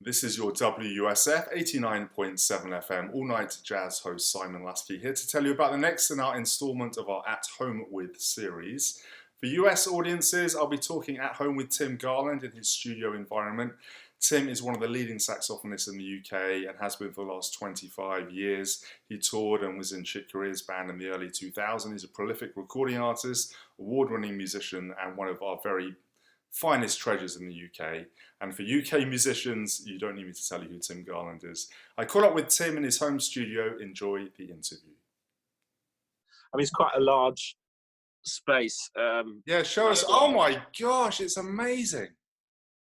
This is your WUSF 89.7FM all-night jazz host Simon Lasky here to tell you about the next in our instalment of our At Home With series. For US audiences, I'll be talking at home with Tim Garland in his studio environment. Tim is one of the leading saxophonists in the UK and has been for the last 25 years. He toured and was in Chick Corea's band in the early 2000s. He's a prolific recording artist, award-winning musician, and one of our very finest treasures in the UK. And for UK musicians, you don't need me to tell you who Tim Garland is. I caught up with Tim in his home studio. Enjoy the interview. I mean, it's quite a large space. Yeah, show us. Oh my gosh, it's amazing.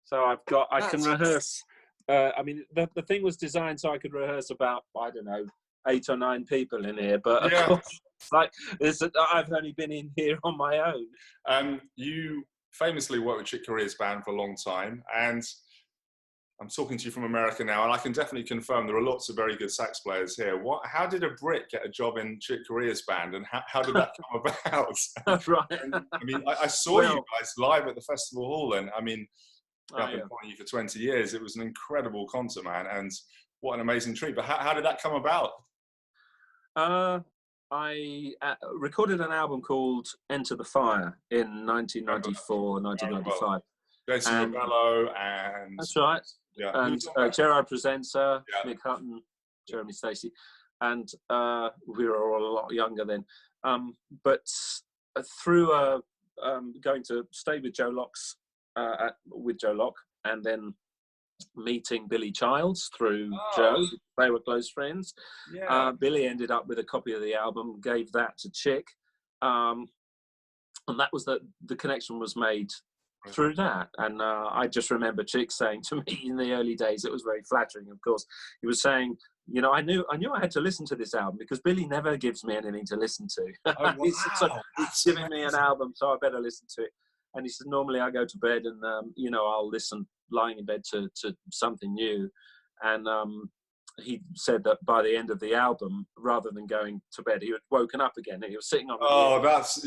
So I can rehearse. I mean, the thing was designed so I could rehearse about, I don't know, 8 or 9 people in here. But of course, I've only been in here on my own. You famously worked with Chick Corea's band for a long time, and I'm talking to you from America now, and I can definitely confirm there are lots of very good sax players here. How did a Brit get a job in Chick Corea's band, and how did that come about? Right. And, I mean, I saw you guys live at the Festival Hall, and I mean, I've been following you for 20 years. It was an incredible concert, man, and what an amazing treat. But how did that come about? I recorded an album called Enter the Fire in 1994, 1995. Jason Rebello and... That's right. Yeah. And Gerard Presenter, Mick Hutton, Jeremy Stacey. And we were all a lot younger then. But through going to stay with Joe Locke, and then meeting Billy Childs through Joe. They were close friends. Yeah. Billy ended up with a copy of the album, gave that to Chick. And that was the connection was made through that. And I just remember Chick saying to me in the early days, it was very flattering, of course. He was saying, you know, I knew I had to listen to this album because Billy never gives me anything to listen to. Oh, wow. He's giving me an album, so I better listen to it. And he said, normally I go to bed and, I'll listen lying in bed to something new. And he said that by the end of the album, rather than going to bed, he had woken up again and he was sitting on the bed. That's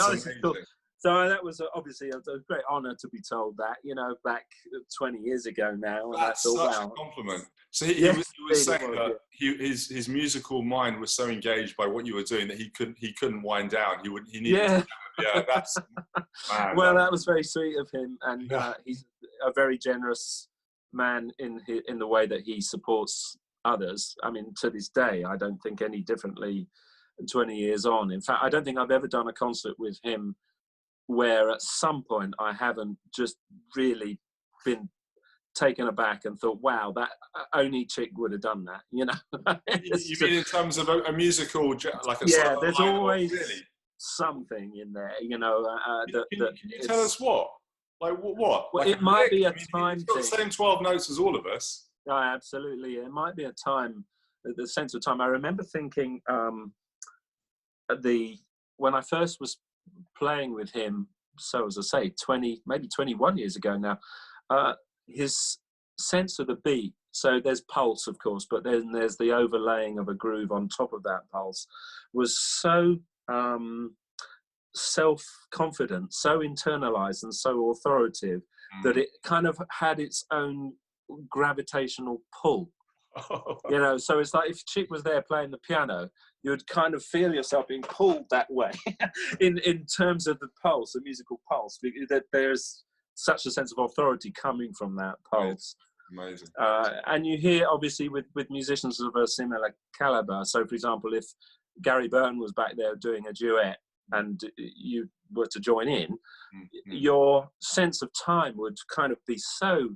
amazing. Cool. So that was obviously a great honour to be told that, back 20 years ago now. And that's such a compliment. So he was saying that his musical mind was so engaged by what you were doing that he couldn't wind down. He needed to, that's man. Well, that was very sweet of him, and he's a very generous man in the way that he supports others. I mean, to this day, I don't think any differently 20 years on. In fact, I don't think I've ever done a concert with him where at some point I haven't just really been taken aback and thought, wow, that only Chick would have done that, You mean in terms of a musical, like a there's always something in there, Can you tell us what? Like what? Well, it might be a time thing. He's got the same 12 notes as all of us. No, absolutely. It might be a time, the sense of time. I remember thinking when I first was playing with him, so as I say, 20, maybe 21 years ago now, his sense of the beat, so there's pulse, of course, but then there's the overlaying of a groove on top of that pulse, was so self-confident, so internalized and so authoritative that it kind of had its own gravitational pull. So it's like if Chick was there playing the piano, you would kind of feel yourself being pulled that way in terms of the pulse, the musical pulse, because that there's such a sense of authority coming from that pulse. Amazing. And you hear, obviously, with musicians of a similar caliber. So, for example, if Gary Burton was back there doing a duet and you were to join in, your sense of time would kind of be so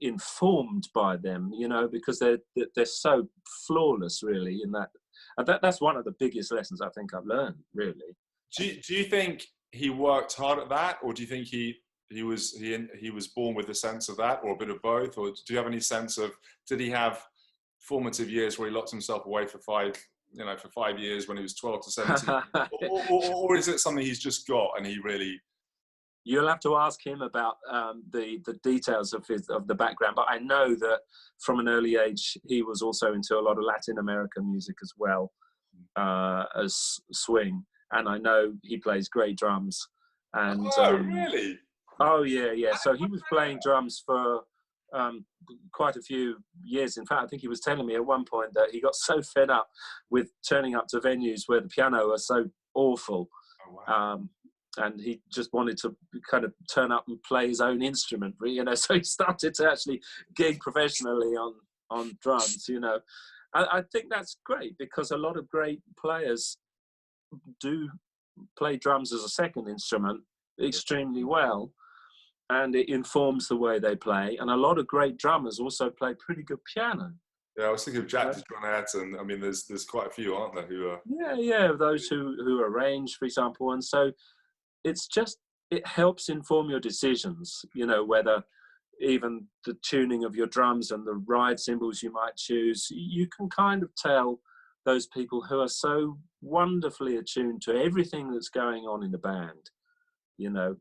informed by them, because they're so flawless, really, in that. And that's one of the biggest lessons I think I've learned, really. Do you think he worked hard at that, or do you think he was born with a sense of that, or a bit of both? Or do you have any sense of, did he have formative years where he locked himself away for 5 years when he was 12 to 17? or is it something he's just got and he really... You'll have to ask him about the details of the background, but I know that from an early age he was also into a lot of Latin American music as well, as swing, and I know he plays great drums. And really? Oh yeah. So he was playing drums for quite a few years. In fact, I think he was telling me at one point that he got so fed up with turning up to venues where the piano was so awful. Oh, wow. And he just wanted to kind of turn up and play his own instrument, you know. So he started to actually gig professionally on drums, you know. I think that's great, because a lot of great players do play drums as a second instrument extremely well, and it informs the way they play. And a lot of great drummers also play pretty good piano. Yeah, I was thinking of Jack DeJohnette, I mean, there's quite a few, aren't there, who are... Yeah, those who arrange, for example. And so it's just, it helps inform your decisions, you know, whether even the tuning of your drums and the ride cymbals you might choose. You can kind of tell those people who are so wonderfully attuned to everything that's going on in the band. You know,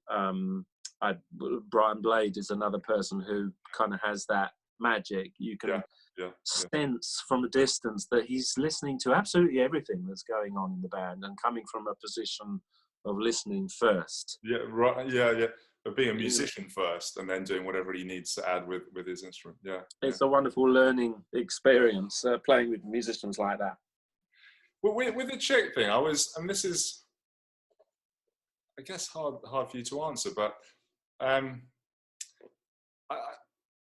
Brian Blade is another person who kind of has that magic. You can sense from a distance that he's listening to absolutely everything that's going on in the band, and coming from a position of listening first. Yeah, right. Yeah. But being a musician first, and then doing whatever he needs to add with his instrument. Yeah. It's a wonderful learning experience, playing with musicians like that. Well, with the Chick thing, and this is, I guess, hard for you to answer, but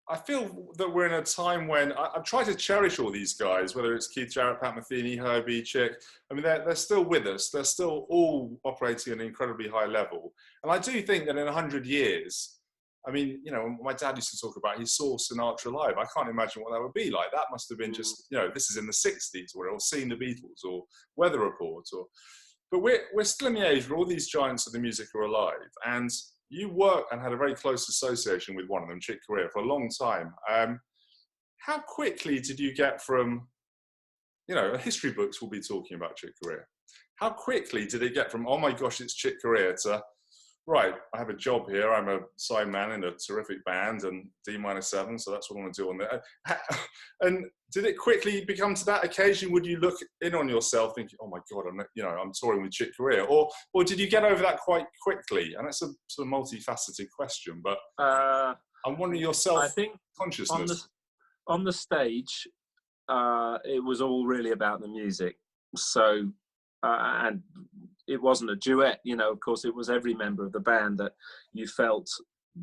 I feel that we're in a time when I try to cherish all these guys, whether it's Keith Jarrett, Pat Metheny, Herbie, Chick. I mean, they're still with us. They're still all operating at an incredibly high level. And I do think that in 100 years, I mean, you know, my dad used to talk about, he saw Sinatra live. I can't imagine what that would be like. That must have been just, you know, this is in the 60s, or seeing the Beatles, or Weather Report, but we're still in the age where all these giants of the music are alive. And you worked and had a very close association with one of them, Chick Corea, for a long time. How quickly did you get from, you know, history books will be talking about Chick Corea. How quickly did it get from, oh my gosh, it's Chick Corea, to, right, I have a job here, I'm a side man in a terrific band, and D-7, so that's what I want to do on there. And did it quickly become to that occasion? Would you look in on yourself thinking, oh my God, I'm touring with Chick Corea? Or did you get over that quite quickly? And that's a sort of multifaceted question, but I'm wondering your self-consciousness. On the stage, it was all really about the music. So, and it wasn't a duet, you know, of course, it was every member of the band that you felt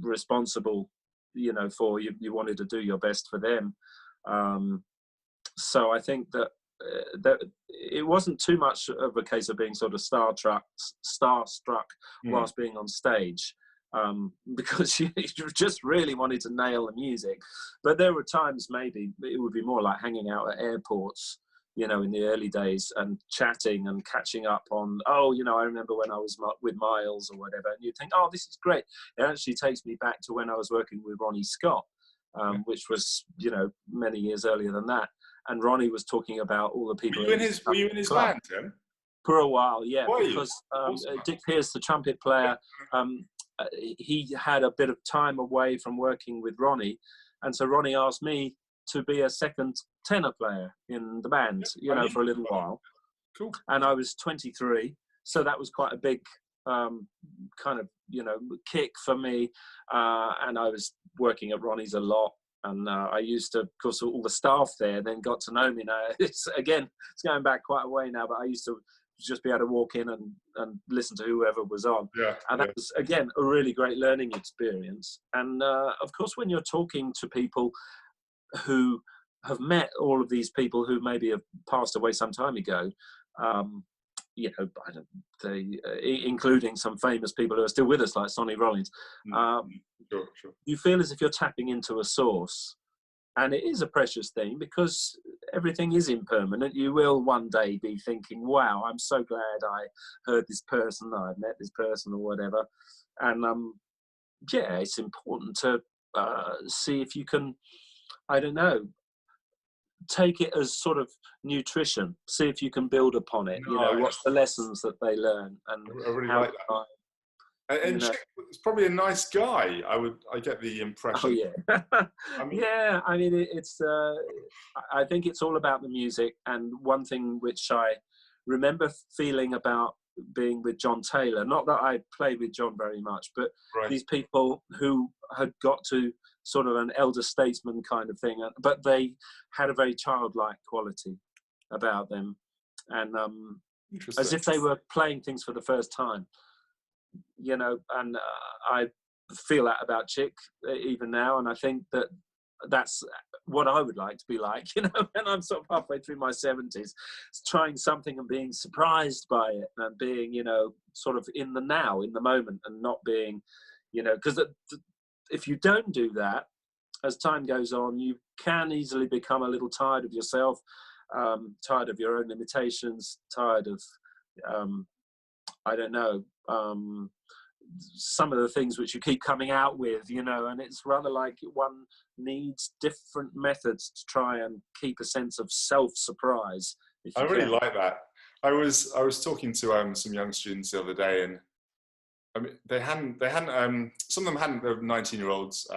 responsible, you know, for. You wanted to do your best for them. So I think that it wasn't too much of a case of being sort of starstruck whilst being on stage, because you just really wanted to nail the music. But there were times maybe it would be more like hanging out at airports, you know, in the early days, and chatting and catching up on, oh, you know, I remember when I was with Miles or whatever, and you think, oh, this is great. It actually takes me back to when I was working with Ronnie Scott, which was, you know, many years earlier than that. And Ronnie was talking about all the people. Were you in his band, Tim? For a while, yeah, because Dick Pearce, the trumpet player, he had a bit of time away from working with Ronnie, and so Ronnie asked me to be a second tenor player in the band, you know, for a little while. Cool. And I was 23, so that was quite a big kind of, you know, kick for me. And I was working at Ronnie's a lot, and I used to, of course, all the staff there then got to know me. Now it's going back quite a way now, but I used to just be able to walk in and listen to whoever was on. And that was, again, a really great learning experience. And of course, when you're talking to people who have met all of these people who maybe have passed away some time ago, you know, including some famous people who are still with us, like Sonny Rollins, Sure. You feel as if you're tapping into a source. And it is a precious thing, because everything is impermanent. You will one day be thinking, wow, I'm so glad I heard this person, I met this person, or whatever. And yeah, it's important to see if you can, I don't know, take it as sort of nutrition. See if you can build upon it. You know, what's the lessons that they learn, and I really like that. And Chick is probably a nice guy. I get the impression. Oh yeah, yeah. I mean, it's. I think it's all about the music. And one thing which I remember feeling about being with John Taylor. Not that I played with John very much, but Right. these people who had got to sort of an elder statesman kind of thing, but they had a very childlike quality about them, and as if they were playing things for the first time, you know. And I feel that about Chick even now, and I think that that's what I would like to be like, you know. And I'm sort of halfway through my 70s, trying something and being surprised by it, and being, you know, sort of in the now, in the moment, and not being, you know, because if you don't do that, as time goes on, you can easily become a little tired of yourself, tired of your own limitations, tired of, I don't know, some of the things which you keep coming out with, you know. And it's rather like one needs different methods to try and keep a sense of self-surprise. I really like that. I was talking to some young students the other day, and I mean, they hadn't some of them hadn't, they were 19-year-olds.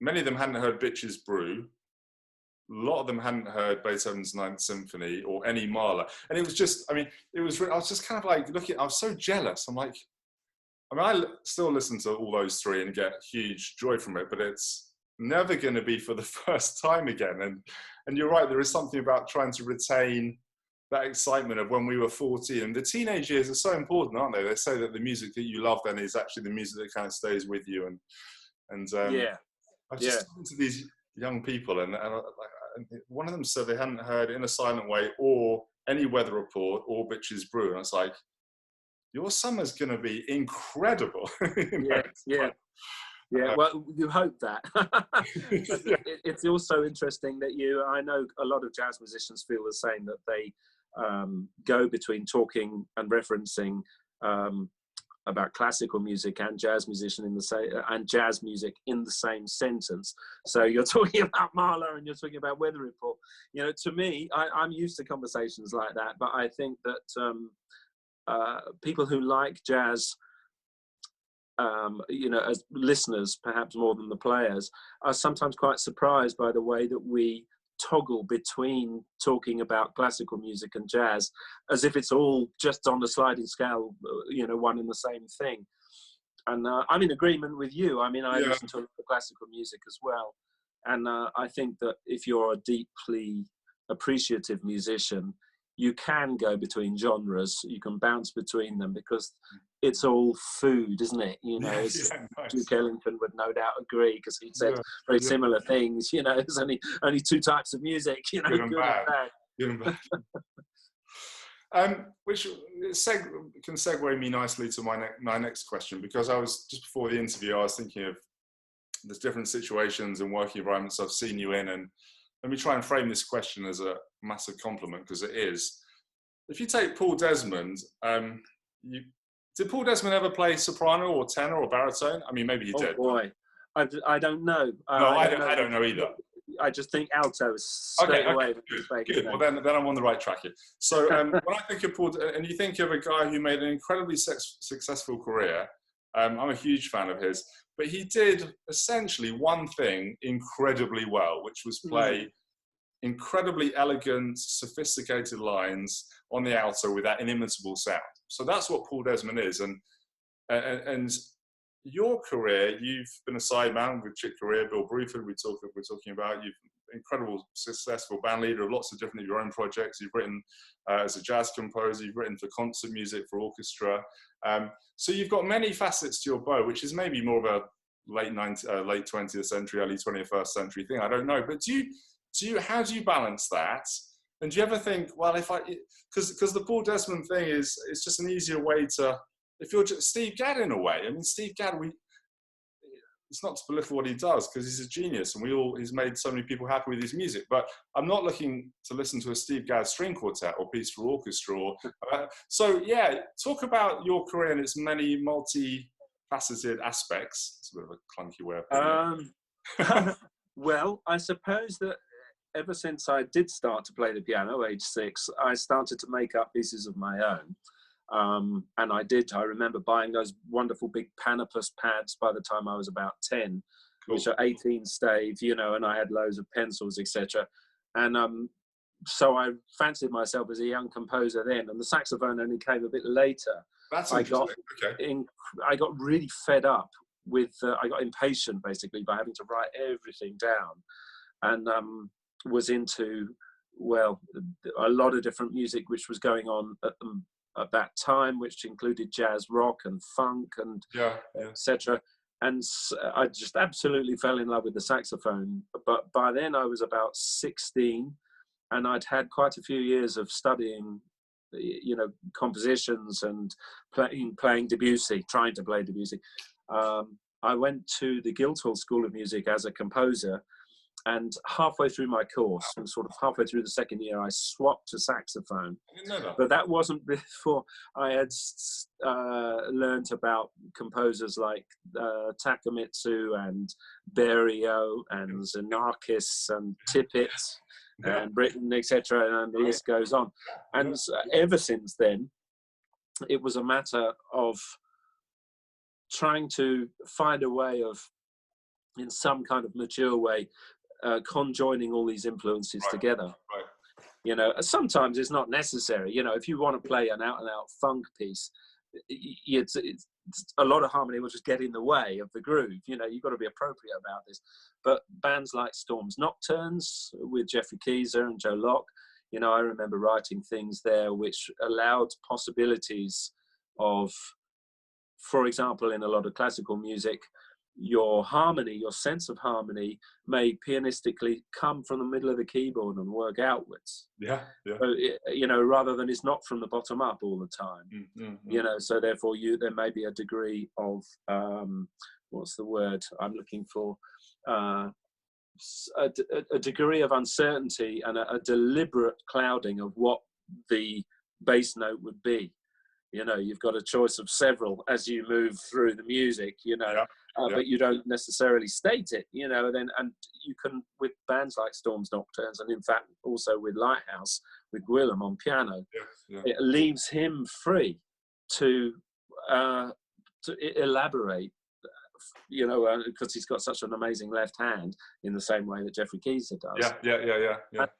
Many of them hadn't heard Bitches Brew. A lot of them hadn't heard Beethoven's Ninth Symphony or any Mahler. And it was just, I mean, I was just kind of like looking, I was so jealous. I'm like, I mean, I still listen to all those three and get huge joy from it, but it's never going to be for the first time again. And you're right, there is something about trying to retain that excitement of when we were 14. And the teenage years are so important, aren't they? They say that the music that you love then is actually the music that kind of stays with you. And yeah. I was just talking to these young people, and one of them said they hadn't heard In a Silent Way or Any Weather Report or Bitches Brew. And I was like, your summer's going to be incredible. Yeah. Well, you hope that. It's also interesting that I know a lot of jazz musicians feel the same, that they go between talking and referencing about classical music and jazz music in the same sentence. So you're talking about Mahler and you're talking about Weather Report. You know, to me, I'm used to conversations like that, but I think that people who like jazz, you know, as listeners, perhaps more than the players, are sometimes quite surprised by the way that we toggle between talking about classical music and jazz, as if it's all just on a sliding scale, you know, one and the same thing. And I'm in agreement with you. I mean, I listen to a lot of classical music as well. And I think that if you're a deeply appreciative musician, you can go between genres, you can bounce between them, because it's all food, isn't it? You know, Nice. Duke Ellington would no doubt agree, because he said very similar things. You know, there's only two types of music, you know, good and bad. Good and bad. Which can segue me nicely to my next question, because I was, just before the interview, I was thinking of the different situations and working environments I've seen you in, and let me try and frame this question as a massive compliment, because it is. If you take Paul Desmond, did Paul Desmond ever play soprano or tenor or baritone? I mean, maybe he did. Oh boy, I don't know. No, I don't know either. I just think alto straight away. Good. Well, then I'm on the right track here. So when I think of Paul, and you think of a guy who made an incredibly successful career, I'm a huge fan of his, but he did essentially one thing incredibly well, which was play incredibly elegant, sophisticated lines on the alto with that inimitable sound. So that's what Paul Desmond is. And your career, you've been a sideman with Chick Corea, Bill Bruford, we're talking about. You've been incredible, successful band leader of lots of different of your own projects. You've written as a jazz composer, you've written for concert music, for orchestra. So you've got many facets to your bow, which is maybe more of a late 20th century, early 21st century thing. I don't know. But how do you balance that? And do you ever think, well, because the Paul Desmond thing is, it's just an easier way to, if you're just Steve Gadd in a way. I mean, Steve Gadd, it's not to belittle what he does, because he's a genius and he's made so many people happy with his music. But I'm not looking to listen to a Steve Gadd string quartet or piece for orchestra. Talk about your career and its many multi-faceted aspects. It's a bit of a clunky way of putting it. Well, I suppose that ever since I did start to play the piano, age 6, I started to make up pieces of my own. And I remember buying those wonderful big Panopus pads by the time I was about 10, which are 18 stave, you know, and I had loads of pencils, etc. And so I fancied myself as a young composer then, and the saxophone only came a bit later. That's I interesting. I got really fed up with, I got impatient basically by having to write everything down, and was into, well, a lot of different music which was going on at that time, which included jazz, rock, and funk, and etc. And I just absolutely fell in love with the saxophone. But by then I was about 16, and I'd had quite a few years of studying, you know, compositions and playing Debussy, trying to play Debussy. I went to the Guildhall School of Music as a composer, and halfway through my course, and sort of halfway through the second year, I swapped to saxophone. I didn't know that. But that wasn't before I had learnt about composers like Takemitsu and Berio and Xenakis and Tippett and Burton, etc., and the list goes on. And ever since then, it was a matter of trying to find a way of, in some kind of mature way, conjoining all these influences together. Right. You know, sometimes it's not necessary. You know, if you want to play an out-and-out funk piece, it's a lot of harmony will just get in the way of the groove. You know, you've got to be appropriate about this. But bands like Storm's Nocturnes with Geoffrey Keezer and Joe Locke, you know, I remember writing things there which allowed possibilities of, for example, in a lot of classical music, your harmony, your sense of harmony may pianistically come from the middle of the keyboard and work outwards. So you know, rather than it's not from the bottom up all the time. You know, so therefore there may be a degree of what's the word I'm looking for, a degree of uncertainty and a deliberate clouding of what the bass note would be. You know, you've got a choice of several as you move through the music, you know, but you don't necessarily state it, you know, and you can, with bands like Storm's Nocturnes, and in fact also with Lighthouse, with Gwilym on piano, it leaves him free to elaborate, you know, because he's got such an amazing left hand in the same way that Geoffrey Keezer does.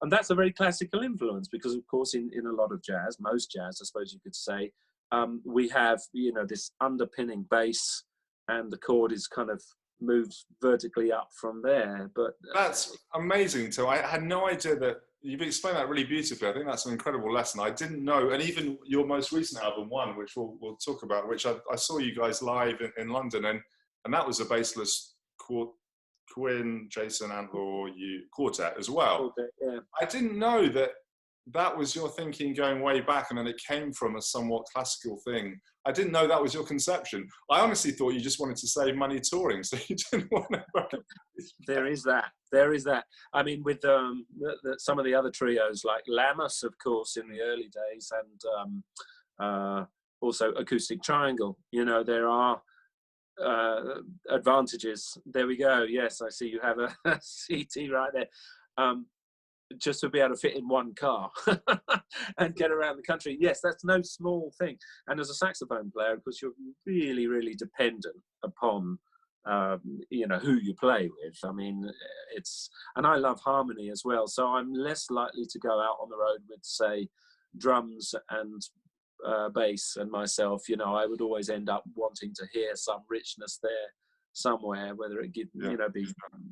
And that's a very classical influence, because of course in a lot of jazz, most jazz, I suppose you could say, we have, you know, this underpinning bass, and the chord is kind of moves vertically up from there. But that's amazing. So I had no idea that. You've explained that really beautifully. I think that's an incredible lesson. I didn't know, and even your most recent album, One, which we'll talk about, which I saw you guys live in London, and that was a bassless Quinn, Jason, and quartet as well. I didn't know that was your thinking going way back, and then it came from a somewhat classical thing. I didn't know that was your conception. I honestly thought you just wanted to save money touring, so you didn't want to. There is that. I mean, with some of the other trios, like Lammas, of course, in the early days, and also Acoustic Triangle, you know, there are advantages. There we go. Yes, I see you have a CT right there. Just to be able to fit in one car and get around the country. Yes, that's no small thing. And as a saxophone player, of course, you're really, really dependent upon, you know, who you play with. I mean, and I love harmony as well. So I'm less likely to go out on the road with, say, drums and bass and myself. You know, I would always end up wanting to hear some richness there somewhere, whether it you know, be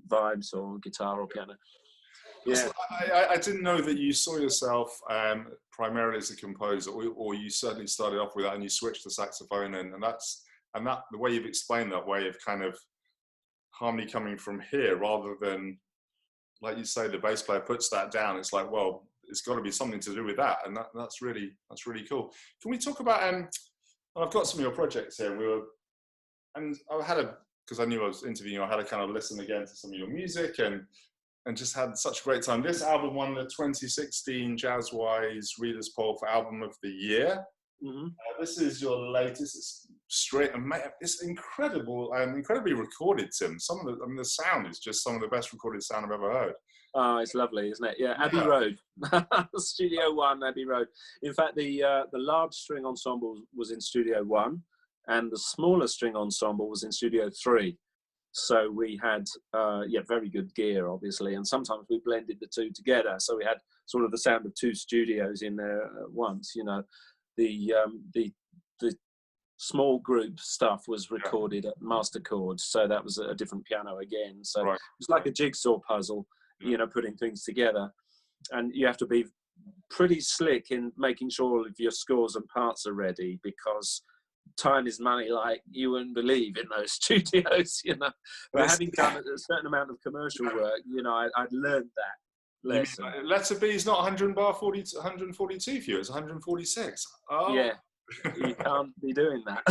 vibes or guitar or piano. Yeah, I didn't know that you saw yourself primarily as a composer, or you certainly started off with that and you switched to saxophone, and that the way you've explained that way of kind of harmony coming from here rather than, like you say, the bass player puts that down. It's like, well, it's got to be something to do with that, and that's really cool. Can we talk about? I've got some of your projects here. Because I knew I was interviewing you, I had to kind of listen again to some of your music and just had such a great time. This album won the 2016 Jazzwise Readers Poll for Album of the Year. This is your latest. It's straight and it's incredible, incredibly recorded, Tim. The sound is just some of the best recorded sound I've ever heard. Oh, it's lovely, isn't it? Yeah, Abbey Road, Studio One, Abbey Road. In fact, the large string ensemble was in Studio One, and the smaller string ensemble was in Studio 3. So we had, very good gear, obviously, and sometimes we blended the two together. So we had sort of the sound of two studios in there at once. You know, the small group stuff was recorded at Master Chords, so that was a different piano again. So it was like a jigsaw puzzle, you know, putting things together. And you have to be pretty slick in making sure all of your scores and parts are ready, because time is money like you wouldn't believe in those studios, you know. But having done a certain amount of commercial work, you know, I'd learned that lesson. You mean, letter B is not 142 for you, it's 146. Oh. Yeah, you can't be doing that.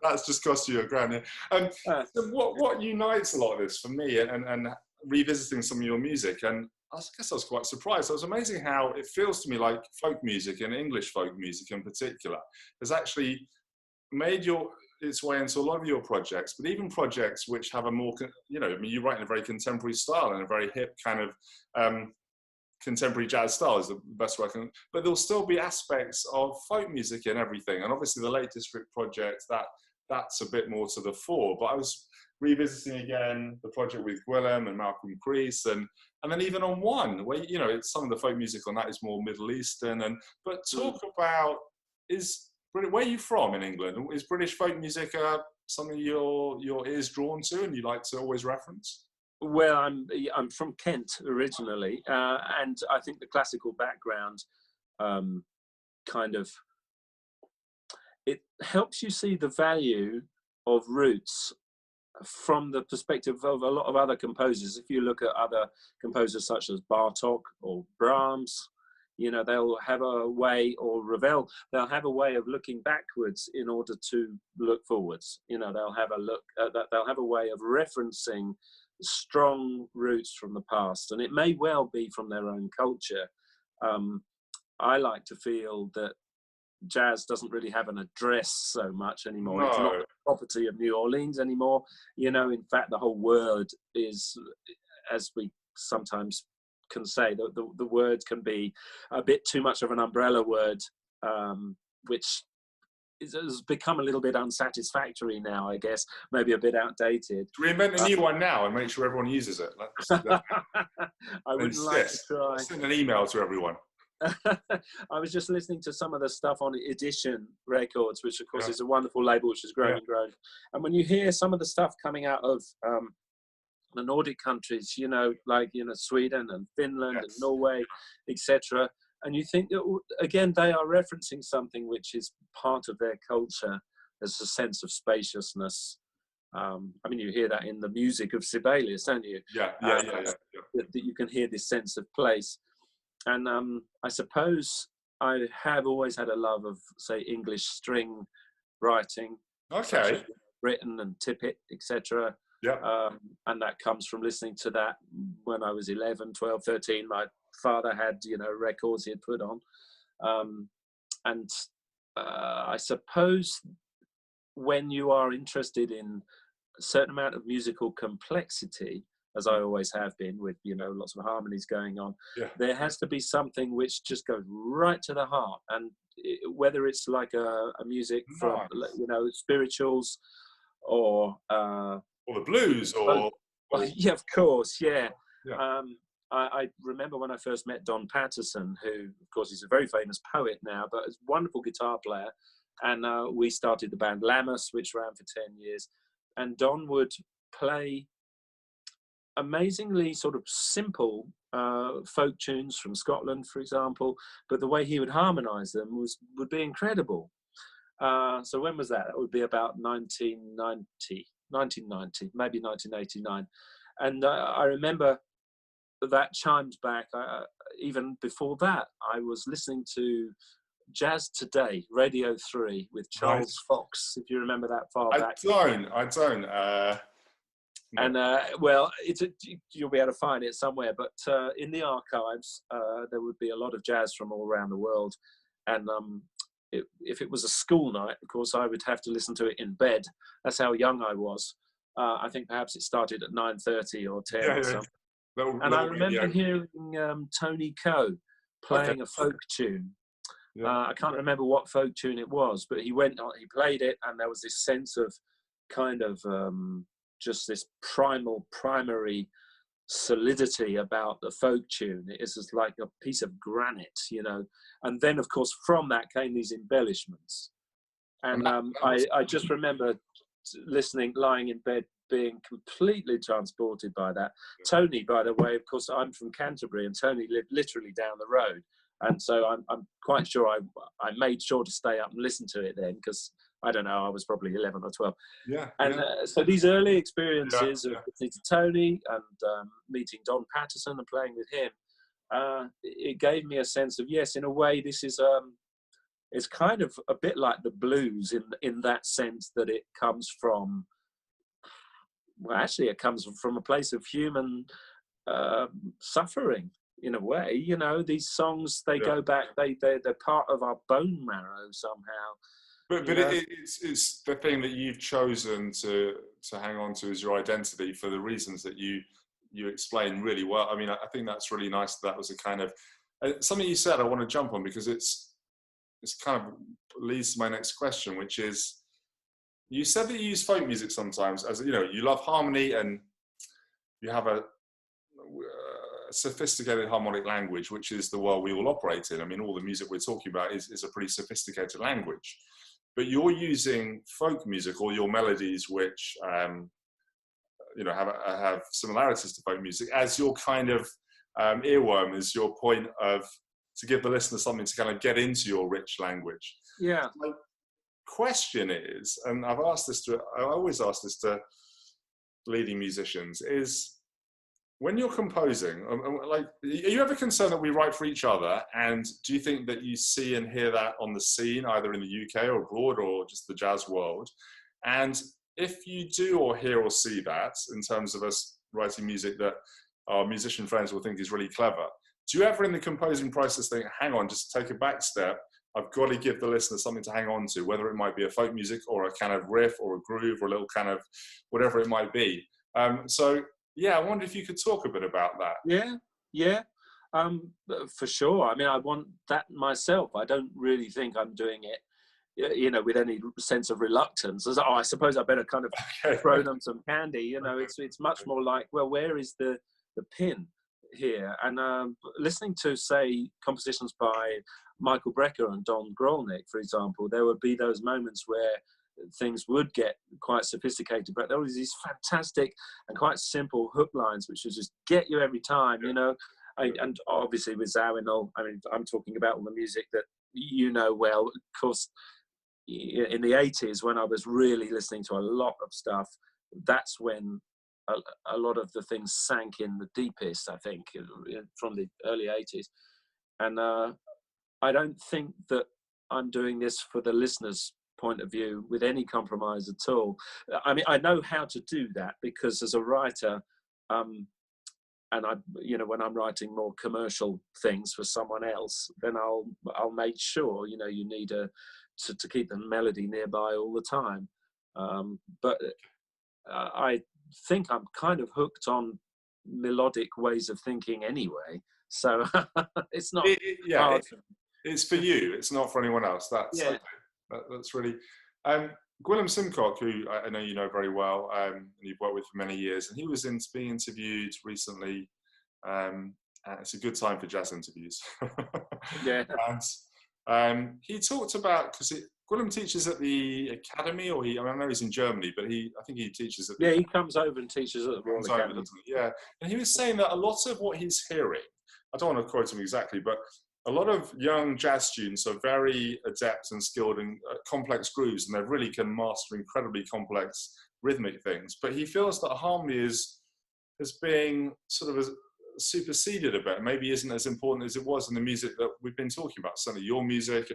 That's just cost you £1,000. So what unites a lot of this for me, and revisiting some of your music, and I guess I was quite surprised. It was amazing how it feels to me like folk music, and English folk music in particular, has actually made its way into a lot of your projects, but even projects which have a more, you know, I mean, you write in a very contemporary style and a very hip kind of contemporary jazz style is the best way I can, but there'll still be aspects of folk music in everything. And obviously the Lake District project, that's a bit more to the fore. But I was revisiting again the project with Gwilym and Malcolm Crease, and then even on One, where, you know, some of the folk music on that is more Middle Eastern. But talk about, where are you from in England? Is British folk music something your ear's drawn to and you like to always reference? Well, I'm from Kent originally, and I think the classical background kind of, it helps you see the value of roots from the perspective of a lot of other composers. If you look at other composers such as Bartók or Brahms, you know, they'll have a way, or Ravel, they'll have a way of looking backwards in order to look forwards. You know, they'll have a way of referencing strong roots from the past, and it may well be from their own culture. I like to feel that jazz doesn't really have an address so much anymore. No. It's not the property of New Orleans anymore. You know, in fact, the whole word is, as we sometimes can say, the word can be a bit too much of an umbrella word, which has become a little bit unsatisfactory now, I guess, maybe a bit outdated. Reinvent a new one now and make sure everyone uses it. I wouldn't like to try. Send an email to everyone. I was just listening to some of the stuff on Edition Records, which of course is a wonderful label which has grown and grown. And when you hear some of the stuff coming out of the Nordic countries, you know, like, you know, Sweden and Finland and Norway, etc., and you think that, again, they are referencing something which is part of their culture as a sense of spaciousness. I mean, you hear that in the music of Sibelius, don't you? That you can hear this sense of place. And I suppose I have always had a love of, say, English string writing. Okay. Burton and Tippett, etc. Yeah. And that comes from listening to that when I was 11, 12, 13. My father had, you know, records he had put on. And I suppose when you are interested in a certain amount of musical complexity, as I always have been, with, you know, lots of harmonies going on, there has to be something which just goes right to the heart. And whether it's like a music from, you know, spirituals or the blues, or yeah, of course, yeah. I remember when I first met Don Patterson, who, of course, he's a very famous poet now, but is a wonderful guitar player. And we started the band Lammas, which ran for 10 years. And Don would play amazingly sort of simple folk tunes from Scotland, for example, but the way he would harmonise them would be incredible. So when was that? That would be about 1990, maybe 1989. And I remember that chimed back. Even before that, I was listening to Jazz Today, Radio 3, with Charles Fox, if you remember that far back. I don't. And well, you'll be able to find it somewhere. But in the archives, there would be a lot of jazz from all around the world. And if it was a school night, of course, I would have to listen to it in bed. That's how young I was. I think perhaps it started at 9:30 or 10 or something. And I remember hearing Tony Coe playing a folk tune. I can't remember what folk tune it was, but he went on, he played it, and there was this sense of kind of just this primary solidity about the folk tune. It is just like a piece of granite, you know. And then, of course, from that came these embellishments. And I just remember listening, lying in bed, being completely transported by that. Tony, by the way, of course, I'm from Canterbury, and Tony lived literally down the road. And so I'm quite sure I made sure to stay up and listen to it then, because I don't know, I was probably 11 or 12. Yeah. And so these early experiences of listening to Tony and meeting Don Patterson and playing with him, it gave me a sense of, yes, in a way, this is it's kind of a bit like the blues in that sense, that it comes from, well, actually, it comes from a place of human suffering. In a way, you know, these songs, they go back, they're part of our bone marrow somehow. But it's the thing that you've chosen to hang on to as your identity for the reasons that you explain really well. I mean, I think that's really nice. That was a kind of something you said I want to jump on, because it's kind of leads to my next question, which is, you said that you use folk music sometimes as, you know, you love harmony and you have a sophisticated harmonic language, which is the world we all operate in. I mean, all the music we're talking about is a pretty sophisticated language, but you're using folk music, or your melodies, which you know, have similarities to folk music, as your kind of earworm, is your point of to give the listener something to kind of get into your rich language. Yeah. My question is, and I always ask this to leading musicians, is, when you're composing, like, are you ever concerned that we write for each other? And do you think that you see and hear that on the scene, either in the UK or abroad, or just the jazz world? And if you do or hear or see that in terms of us writing music that our musician friends will think is really clever, do you ever in the composing process think, hang on, just take a back step, I've got to give the listener something to hang on to, whether it might be a folk music or a kind of riff or a groove or a little kind of whatever it might be? So yeah, I wonder if you could talk a bit about that. Yeah, for sure. I mean, I want that myself. I don't really think I'm doing it, you know, with any sense of reluctance. As, I suppose I better kind of throw them some candy. You know, it's much more like, well, where is the pin here? And listening to, say, compositions by Michael Brecker and Don Grolnick, for example, there would be those moments where things would get quite sophisticated, but there was these fantastic and quite simple hook lines which would just get you every time, you know. And obviously with Zawinul, I mean, I'm talking about all the music that you know well. Of course, in the 80s, when I was really listening to a lot of stuff, that's when a lot of the things sank in the deepest, I think, from the early 80s. And I don't think that I'm doing this for the listeners' point of view with any compromise at all. I mean, I know how to do that, because as a writer, and I, you know, when I'm writing more commercial things for someone else, then I'll make sure, you know, you need to keep the melody nearby all the time. But I think I'm kind of hooked on melodic ways of thinking anyway. So it's not hard. It's for you. It's not for anyone else. That's okay. That's really Gwilym Simcock, who I know you know very well, and you've worked with for many years, and he was being interviewed recently. It's a good time for jazz interviews. Yeah. And he talked about, because Gwilym teaches at the academy, or I know he's in Germany, but I think he teaches at. He comes over and teaches at the Royal Academy. Yeah, and he was saying that a lot of what he's hearing, I don't want to quote him exactly, but a lot of young jazz students are very adept and skilled in complex grooves, and they really can master incredibly complex rhythmic things. But he feels that harmony is being sort of superseded a bit, maybe isn't as important as it was in the music that we've been talking about. Certainly your music,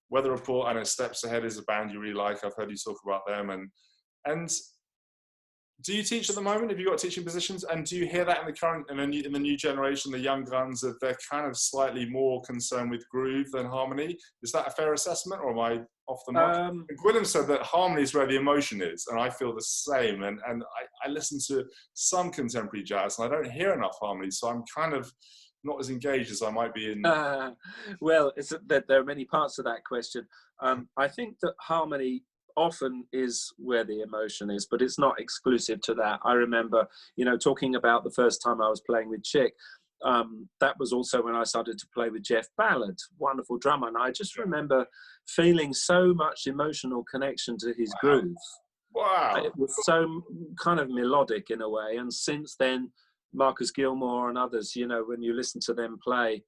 Weather Report, I know Steps Ahead is a band you really like. I've heard you talk about them. And do you teach at the moment? Have you got teaching positions? And do you hear that in the new generation, the young guns, that they're kind of slightly more concerned with groove than harmony? Is that a fair assessment, or am I off the mark? Gwilym said that harmony is where the emotion is, and I feel the same. And I listen to some contemporary jazz, and I don't hear enough harmony, so I'm kind of not as engaged as I might be in. Well, there are many parts to that question. I think that harmony often is where the emotion is, but it's not exclusive to that. I remember, talking about the first time I was playing with Chick, that was also when I started to play with Jeff Ballard, wonderful drummer. And I just remember feeling so much emotional connection to his grooves. Wow. It was so kind of melodic in a way. And since then, Marcus Gilmore and others, when you listen to them play,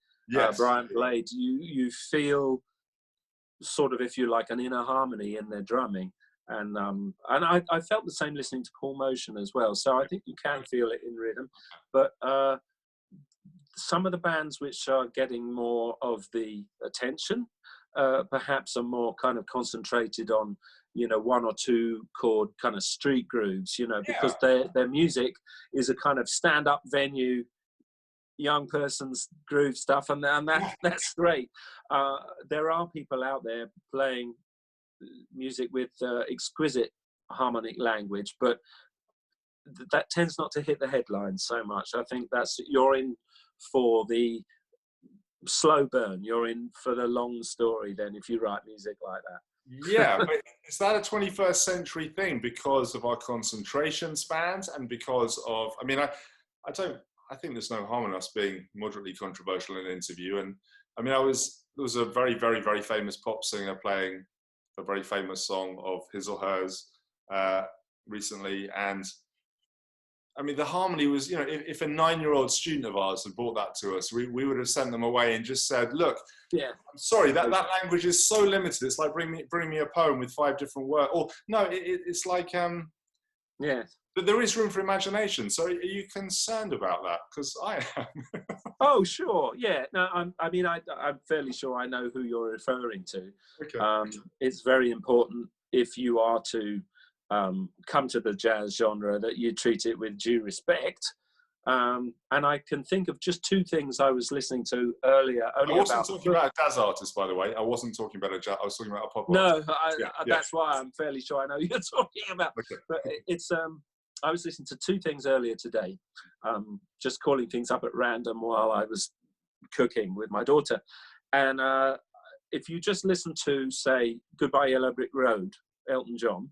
Brian Blade, you feel sort of, if you like, an inner harmony in their drumming. And I felt the same listening to Paul Motion as well. So I think you can feel it in rhythm. But some of the bands which are getting more of the attention, perhaps are more kind of concentrated on, one or two chord kind of street grooves, because their music is a kind of stand-up venue, young person's groove stuff, and that's great. There are people out there playing music with exquisite harmonic language, but that tends not to hit the headlines so much. I think you're in for the slow burn, you're in for the long story then if you write music like that. Yeah, but is that a 21st century thing because of our concentration spans and because of, I think there's no harm in us being moderately controversial in an interview. And I mean, there was a very, very, very famous pop singer playing a very famous song of his or hers recently. And I mean, the harmony was, if a 9-year-old student of ours had brought that to us, we would have sent them away and just said, look, I'm sorry, that language is so limited. It's like bring me a poem with 5 different words. Or no, it's like, but there is room for imagination. So are you concerned about that? Because I am. Oh, sure. Yeah. No, I'm fairly sure I know who you're referring to. Okay. It's very important if you are to come to the jazz genre that you treat it with due respect. And I can think of just 2 things I was listening to earlier. I wasn't talking about a jazz artist, by the way. I wasn't talking about a jazz. I was talking about a pop artist. No, that's why I'm fairly sure I know who you're talking about. Okay. But it's I was listening to 2 things earlier today, just calling things up at random while I was cooking with my daughter. And if you just listen to, say, Goodbye Yellow Brick Road, Elton John,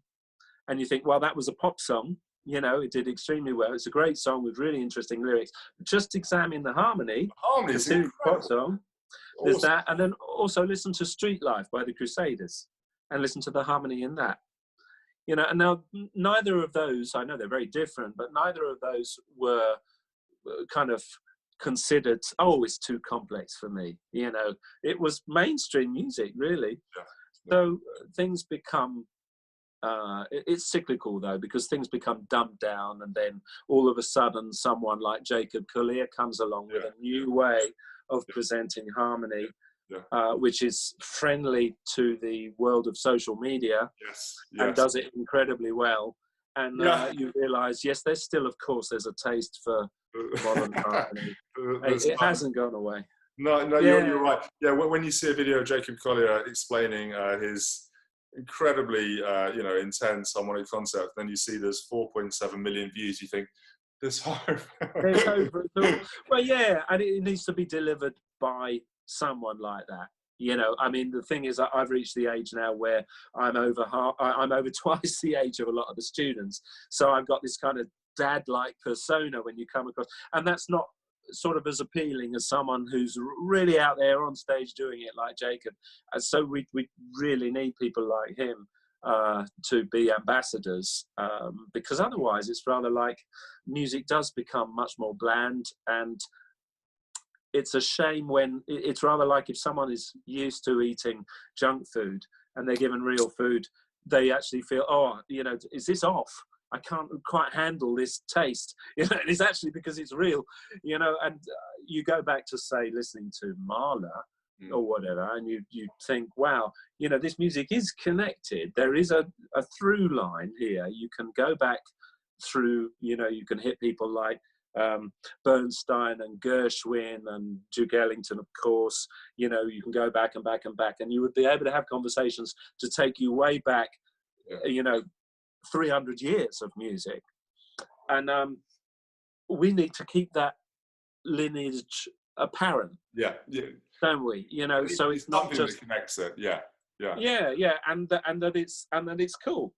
and you think, well, that was a pop song, it did extremely well. It's a great song with really interesting lyrics. Just examine the harmony. Harmony's incredible. Pop song. There's that. And then also listen to Street Life by the Crusaders and listen to the harmony in that. And now neither of those, I know they're very different, but neither of those were kind of considered, it's too complex for me. It was mainstream music, really. Yeah. So things become, it's cyclical though, because things become dumbed down, and then all of a sudden someone like Jacob Collier comes along with a new way of presenting harmony. Which is friendly to the world of social media, and does it incredibly well. And you realise, there's still, of course, there's a taste for modern harmony. It hasn't gone away. No, you're right. Yeah, when you see a video of Jacob Collier explaining his incredibly, intense harmonic concept, then you see there's 4.7 million views. You think there's hope. There's hope for it all. Well, and it needs to be delivered by someone like that. The thing is, I've reached the age now where I'm over twice the age of a lot of the students. So I've got this kind of dad-like persona when you come across, and that's not sort of as appealing as someone who's really out there on stage doing it like Jacob. And so we really need people like him to be ambassadors, because otherwise it's rather like music does become much more bland, and it's a shame when it's rather like if someone is used to eating junk food and they're given real food, they actually feel, is this off? I can't quite handle this taste. And it's actually because it's real, and you go back to, say, listening to Mahler or whatever, and you think, wow, this music is connected. There is a through line here. You can go back through, you can hit people like Bernstein and Gershwin and Duke Ellington, of course. You can go back and back and back, and you would be able to have conversations to take you way back, 300 years of music. And we need to keep that lineage apparent. Yeah. Don't we? So it's not just that connects it. Yeah. Yeah, and that it's cool.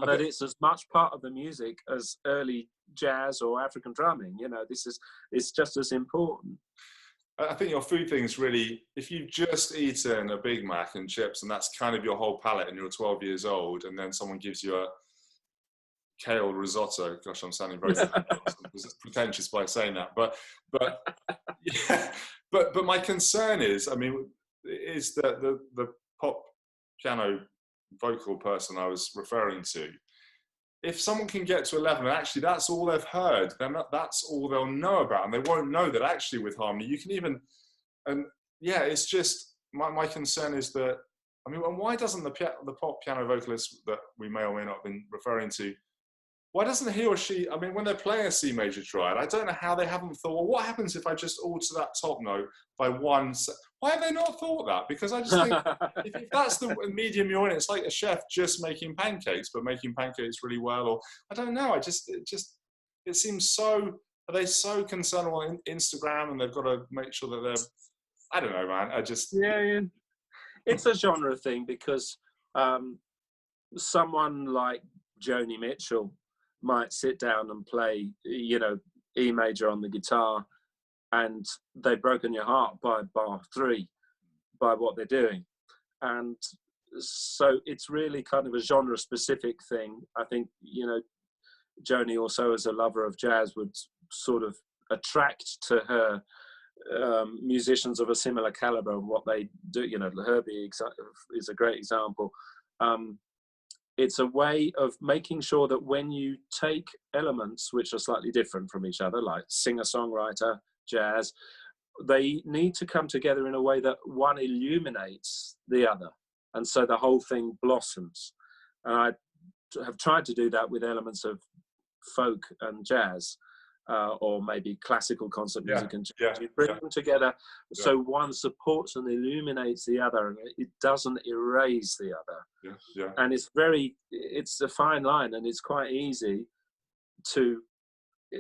That it's as much part of the music as early jazz or African drumming. You know, it's just as important. I think your food thing is really, if you've just eaten a Big Mac and chips and that's kind of your whole palate and you're 12 years old and then someone gives you a kale risotto, gosh, I'm sounding very pretentious by saying that, but yeah, but my concern is, I mean, is that the pop piano vocal person I was referring to, if someone can get to 11 and actually that's all they've heard, then that's all they'll know about, and they won't know that actually with harmony you can even, and yeah, it's just my concern is that, I mean, why doesn't the pop piano vocalist that we may or may not have been referring to, why doesn't he or she, I mean, when they're playing a C major triad, I don't know how they haven't thought, well, what happens if I just alter that top note by one? Why have they not thought that? Because I just think, if that's the medium you're in, it's like a chef just making pancakes, but making pancakes really well. Or, I don't know, it seems so, are they so concerned on Instagram and they've got to make sure that they're, I don't know, man, Yeah. It's a genre thing because someone like Joni Mitchell might sit down and play, you know, E major on the guitar, and they've broken your heart by bar 3 by what they're doing. And so it's really kind of a genre specific thing. I think, you know, Joni also as a lover of jazz would sort of attract to her musicians of a similar caliber and what they do. You know, Herbie is a great example. It's a way of making sure that when you take elements which are slightly different from each other, like singer-songwriter, jazz, they need to come together in a way that one illuminates the other. And so the whole thing blossoms. And I have tried to do that with elements of folk and jazz, or maybe classical concert music and jazz. You bring them together so one supports and illuminates the other, and it doesn't erase the other. And it's a fine line, and it's quite easy to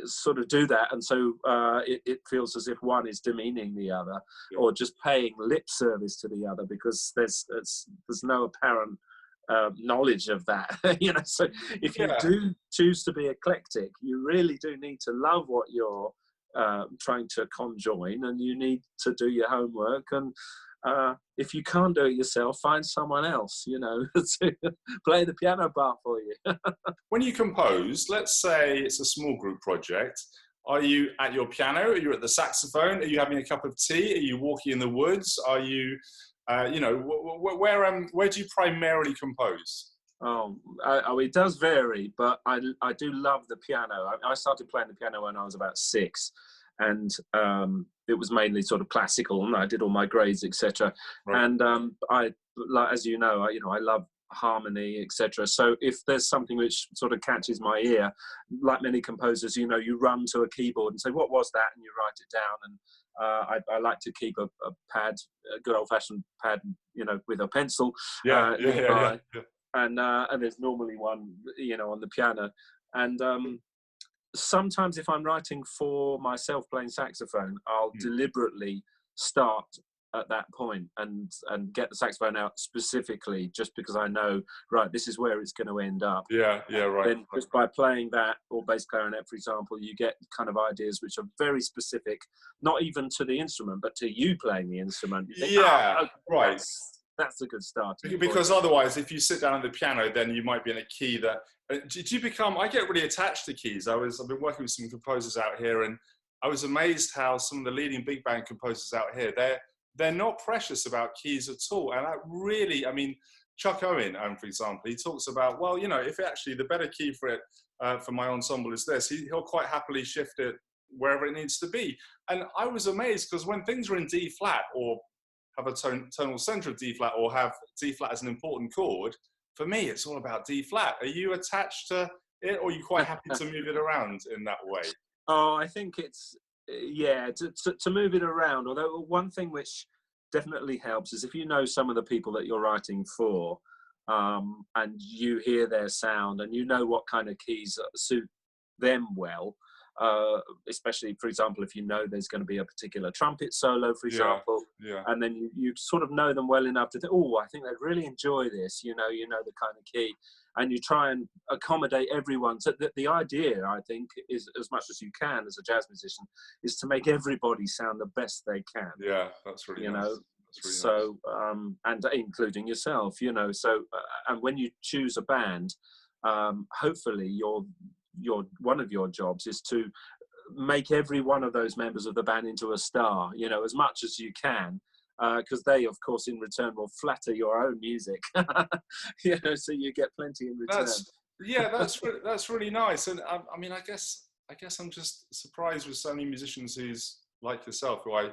sort of do that, and so it feels as if one is demeaning the other or just paying lip service to the other, because there's no apparent knowledge of that. You know, so if you do choose to be eclectic, you really do need to love what you're trying to conjoin, and you need to do your homework, and if you can't do it yourself, find someone else, you know, to play the piano part for you. When you compose, let's say it's a small group project, are you at your piano? Are you at the saxophone? Are you having a cup of tea? Are you walking in the woods? Are you you know, where do you primarily compose? It does vary, but I do love the piano. I started playing the piano when I was about 6, and it was mainly sort of classical, and I did all my grades, etc. Right. And I, like, as you know, I love harmony, etc. So if there's something which sort of catches my ear, like many composers, you know, you run to a keyboard and say, "What was that?" and you write it down. And I like to keep a pad, a good old-fashioned pad, you know, with a pencil. And there's normally one, you know, on the piano. And sometimes if I'm writing for myself playing saxophone, I'll deliberately start at that point and get the saxophone out specifically, just because I know, right, this is where it's going to end up. Right. Then just by playing that, or bass clarinet, for example, you get kind of ideas which are very specific, not even to the instrument, but to you playing the instrument. You think, right. That's a good start. Because otherwise, if you sit down at the piano, then you might be in a key that... Did you become... I get really attached to keys. I've been working with some composers out here, and I was amazed how some of the leading big band composers out here, they're not precious about keys at all. And I mean, Chuck Owen, for example, he talks about, well, you know, if actually the better key for it, for my ensemble is this, he'll quite happily shift it wherever it needs to be. And I was amazed, because when things are in D flat, or have a tonal center of D flat, or have D flat as an important chord, for me, it's all about D flat. Are you attached to it, or are you quite happy to move it around in that way? Oh, I think it's, to move it around. Although one thing which definitely helps is if you know some of the people that you're writing for, and you hear their sound, and you know what kind of keys suit them well. Especially, for example, if you know there's going to be a particular trumpet solo, for example, and then you sort of know them well enough to think, oh, I think they'd really enjoy this. You know the kind of key, and you try and accommodate everyone. So the idea, I think, is, as much as you can as a jazz musician, is to make everybody sound the best they can. Yeah, that's really nice. That's really nice. And including yourself, so and when you choose a band, hopefully your one of your jobs is to make every one of those members of the band into a star, as much as you can, because they, of course, in return will flatter your own music, so you get plenty in return. That's really nice. And I mean, I guess I'm just surprised with so many musicians who's like yourself, who I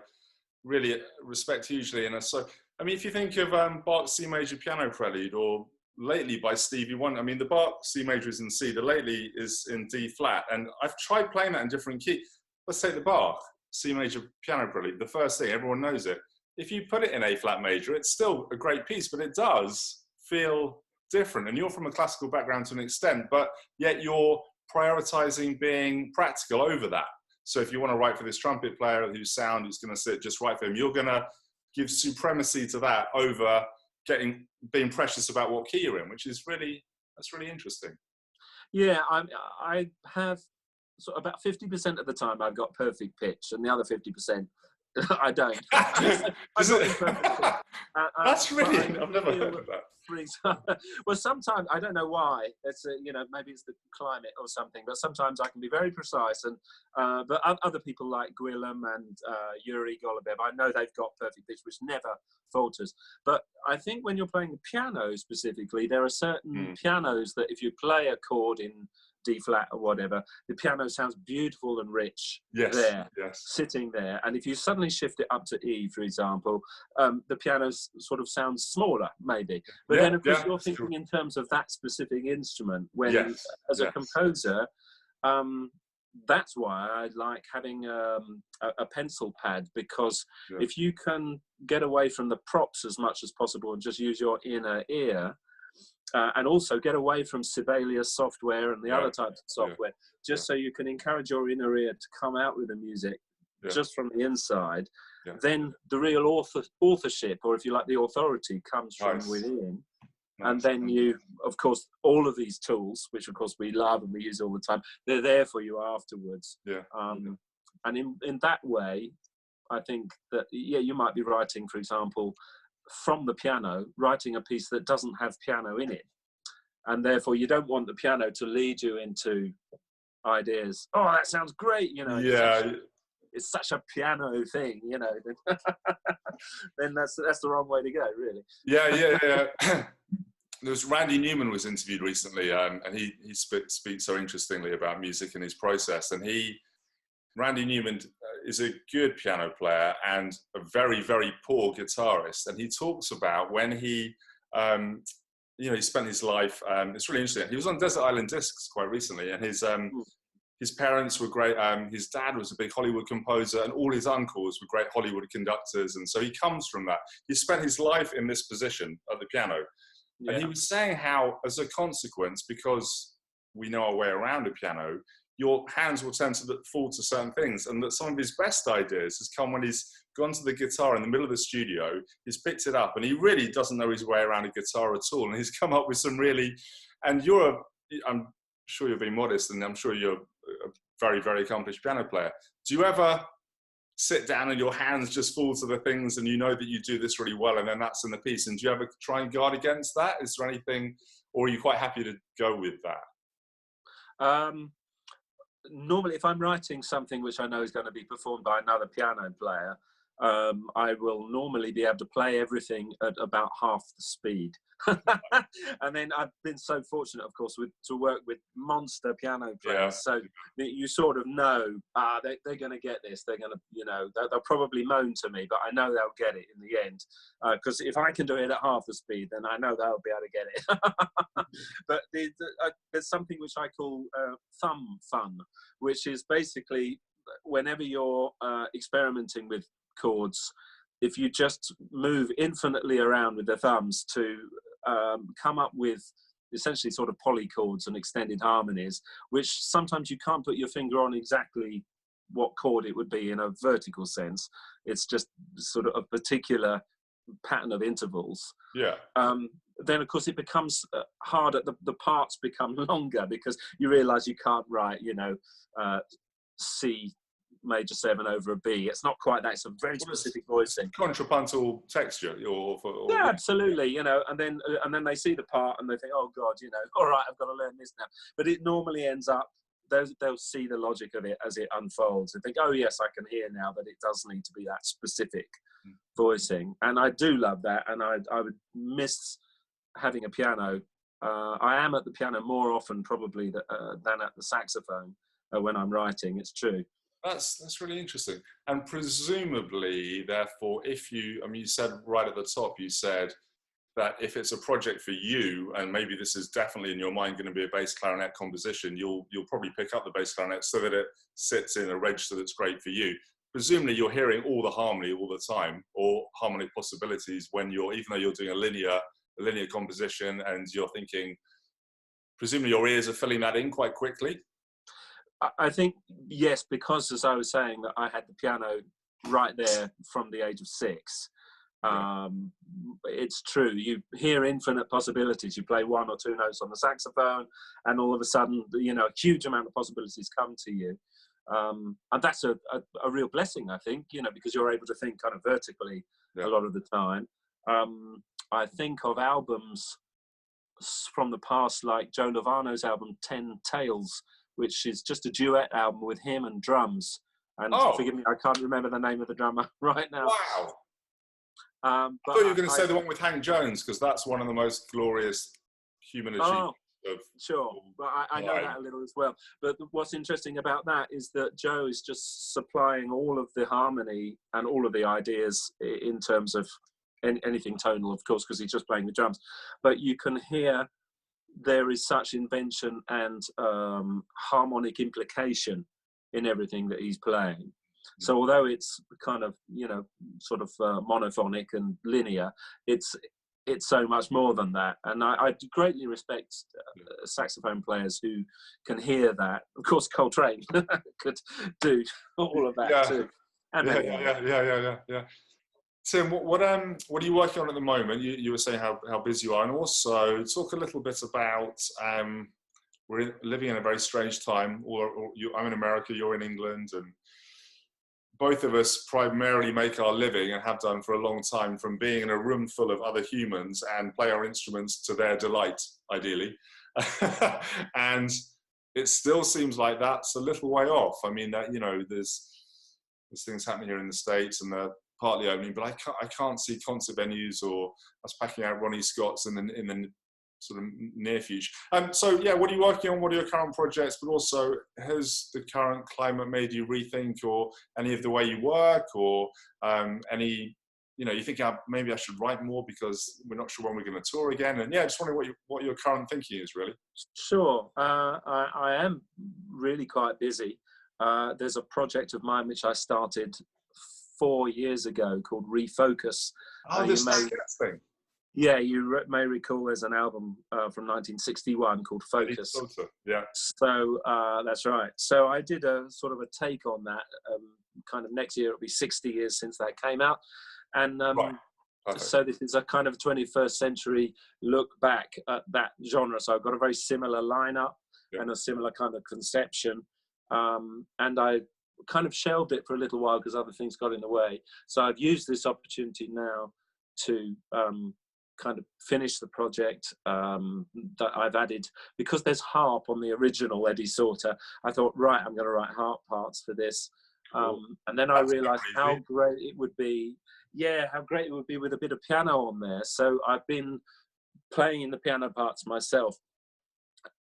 really respect hugely. And so, I mean, if you think of Bach's C major piano prelude, or lately by Stevie Wonder, I mean, the Bach C major is in C, the lately is in D flat, and I've tried playing that in different key. Let's take the Bach C major piano prelude, the first thing, everyone knows it. If you put it in A flat major, it's still a great piece, but it does feel different. And you're from a classical background to an extent, but yet you're prioritizing being practical over that. So if you want to write for this trumpet player whose sound is going to sit just right for him, you're going to give supremacy to that over being precious about what key you're in, that's really interesting. Yeah, I have about 50% of the time I've got perfect pitch, and the other 50% I don't. That's really, I've never heard of that. Well, sometimes, I don't know why, it's maybe it's the climate or something, but sometimes I can be very precise, and but other people like Gwilym and Yuri Golubev, I know they've got perfect pitch which never falters. But I think when you're playing the piano specifically, there are certain pianos that if you play a chord in D flat or whatever, the piano sounds beautiful and rich sitting there. And if you suddenly shift it up to E, for example, the piano sort of sounds smaller, maybe. But then, of course, you're thinking in terms of that specific instrument. When, as a composer, that's why I like having a pencil pad, because if you can get away from the props as much as possible and just use your inner ear, and also get away from Sibelius software and the other types of software, so you can encourage your inner ear to come out with the music just from the inside, then the real authorship, or if you like, the authority, comes from within. And then you, of course, all of these tools, which of course we love and we use all the time, they're there for you afterwards. And in that way, I think that, you might be writing, for example, from the piano, writing a piece that doesn't have piano in it, and therefore you don't want the piano to lead you into ideas. Oh, that sounds great, it's such a piano thing, then that's the wrong way to go, really. There was Randy Newman was interviewed recently, and he speaks so interestingly about music and his process. And Randy Newman is a good piano player and a very, very poor guitarist. And he talks about when he spent his life. It's really interesting. He was on Desert Island Discs quite recently, and his parents were great. His dad was a big Hollywood composer, and all his uncles were great Hollywood conductors. And so he comes from that. He spent his life in this position at the piano. And he was saying how, as a consequence, because we know our way around a piano, your hands will tend to fall to certain things, and that some of his best ideas has come when he's gone to the guitar in the middle of the studio, he's picked it up, and he really doesn't know his way around a guitar at all, and he's come up with some really, and I'm sure you're being modest, and I'm sure you're a very, very accomplished piano player. Do you ever sit down and your hands just fall to the things and you know that you do this really well, and then that's in the piece? And do you ever try and guard against that? Is there anything, or are you quite happy to go with that? Normally, if I'm writing something which I know is going to be performed by another piano player, I will normally be able to play everything at about half the speed. And then I've been so fortunate, of course, to work with monster piano players. So you sort of know, they're going to get this. They're going to, they'll probably moan to me, but I know they'll get it in the end. Because if I can do it at half the speed, then I know they'll be able to get it. But there's something which I call thumb fun, which is basically whenever you're experimenting with chords, if you just move infinitely around with the thumbs to come up with essentially sort of polychords and extended harmonies, which sometimes you can't put your finger on exactly what chord it would be in a vertical sense. It's just sort of a particular pattern of intervals. Yeah. Then of course it becomes harder. The parts become longer because you realise you can't write, C major 7 over a B. It's not quite that. It's a very specific voicing. Contrapuntal texture. Yeah, absolutely. And then they see the part and they think, oh God, all right, I've got to learn this now. But it normally ends up, they'll see the logic of it as it unfolds and think, oh yes, I can hear now that it does need to be that specific voicing. And I do love that, and I would miss having a piano. I am at the piano more often probably than at the saxophone when I'm writing. It's true. That's really interesting. And presumably, therefore, you said right at the top, you said that if it's a project for you, and maybe this is definitely in your mind going to be a bass clarinet composition, you'll probably pick up the bass clarinet so that it sits in a register that's great for you. Presumably you're hearing all the harmony all the time, or harmonic possibilities even though you're doing a linear composition, and you're thinking, presumably your ears are filling that in quite quickly. I think, yes, because as I was saying, that I had the piano right there from the age of 6. It's true. You hear infinite possibilities. You play 1 or 2 notes on the saxophone, and all of a sudden, a huge amount of possibilities come to you. And that's a real blessing, I think, because you're able to think kind of vertically a lot of the time. I think of albums from the past, like Joe Lovano's album 10 Tales, which is just a duet album with him and drums. And forgive me, I can't remember the name of the drummer right now. Wow. But I thought you were going to say the one with Hank Jones, because that's one of the most glorious human achievements. Sure, but I know that a little as well. But what's interesting about that is that Joe is just supplying all of the harmony and all of the ideas in terms of anything tonal, of course, because he's just playing the drums. But you can hear there is such invention and harmonic implication in everything that he's playing. So although it's kind of, sort of monophonic and linear, it's so much more than that. And I greatly respect saxophone players who can hear that. Of course, Coltrane could do all of that too. Yeah. Tim, what are you working on at the moment? You were saying how busy you are, and also talk a little bit about we're living in a very strange time. I'm in America, you're in England, and both of us primarily make our living, and have done for a long time, from being in a room full of other humans and play our instruments to their delight, ideally. And it still seems like that's a little way off. I mean, that there's things happening here in the States, and they're partly opening, but I can't see concert venues or us packing out Ronnie Scott's in the sort of near future. So yeah, what are you working on? What are your current projects? But also, has the current climate made you rethink or any of the way you work, or any, you think maybe I should write more because we're not sure when we're going to tour again? And yeah, just wondering what your current thinking is, really. Sure. I am really quite busy. There's a project of mine which I started 4 years ago called Refocus. This thing. Yeah, you may recall there's an album from 1961 called Focus. Yeah. So that's right. So I did a sort of a take on that. Kind of next year it'll be 60 years since that came out, and so this is a kind of 21st century look back at that genre. So I've got a very similar lineup and a similar kind of conception, and I kind of shelved it for a little while because other things got in the way. So I've used this opportunity now to kind of finish the project that I've added, because there's harp on the original Eddie Sauter. I thought, right, I'm going to write harp parts for this. And then I realized how great it would be. Yeah, how great it would be with a bit of piano on there. So I've been playing in the piano parts myself,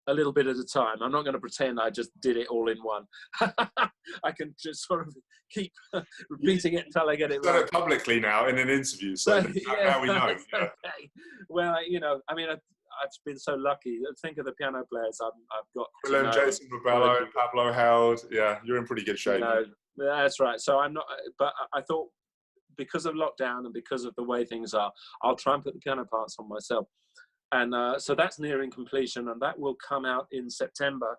a little bit at a time. I'm not going to pretend I just did it all in one. I can just sort of keep repeating it until I get it right. You've done it publicly now in an interview, so now we know. Yeah. Okay. Well, I mean, I've been so lucky. Think of the piano players I've got. Gwilym, Jason Rebello, Pablo Held. Yeah, you're in pretty good shape. That's right. So I'm not, but I thought, because of lockdown and because of the way things are, I'll try and put the piano parts on myself. so that's nearing completion, and that will come out in September.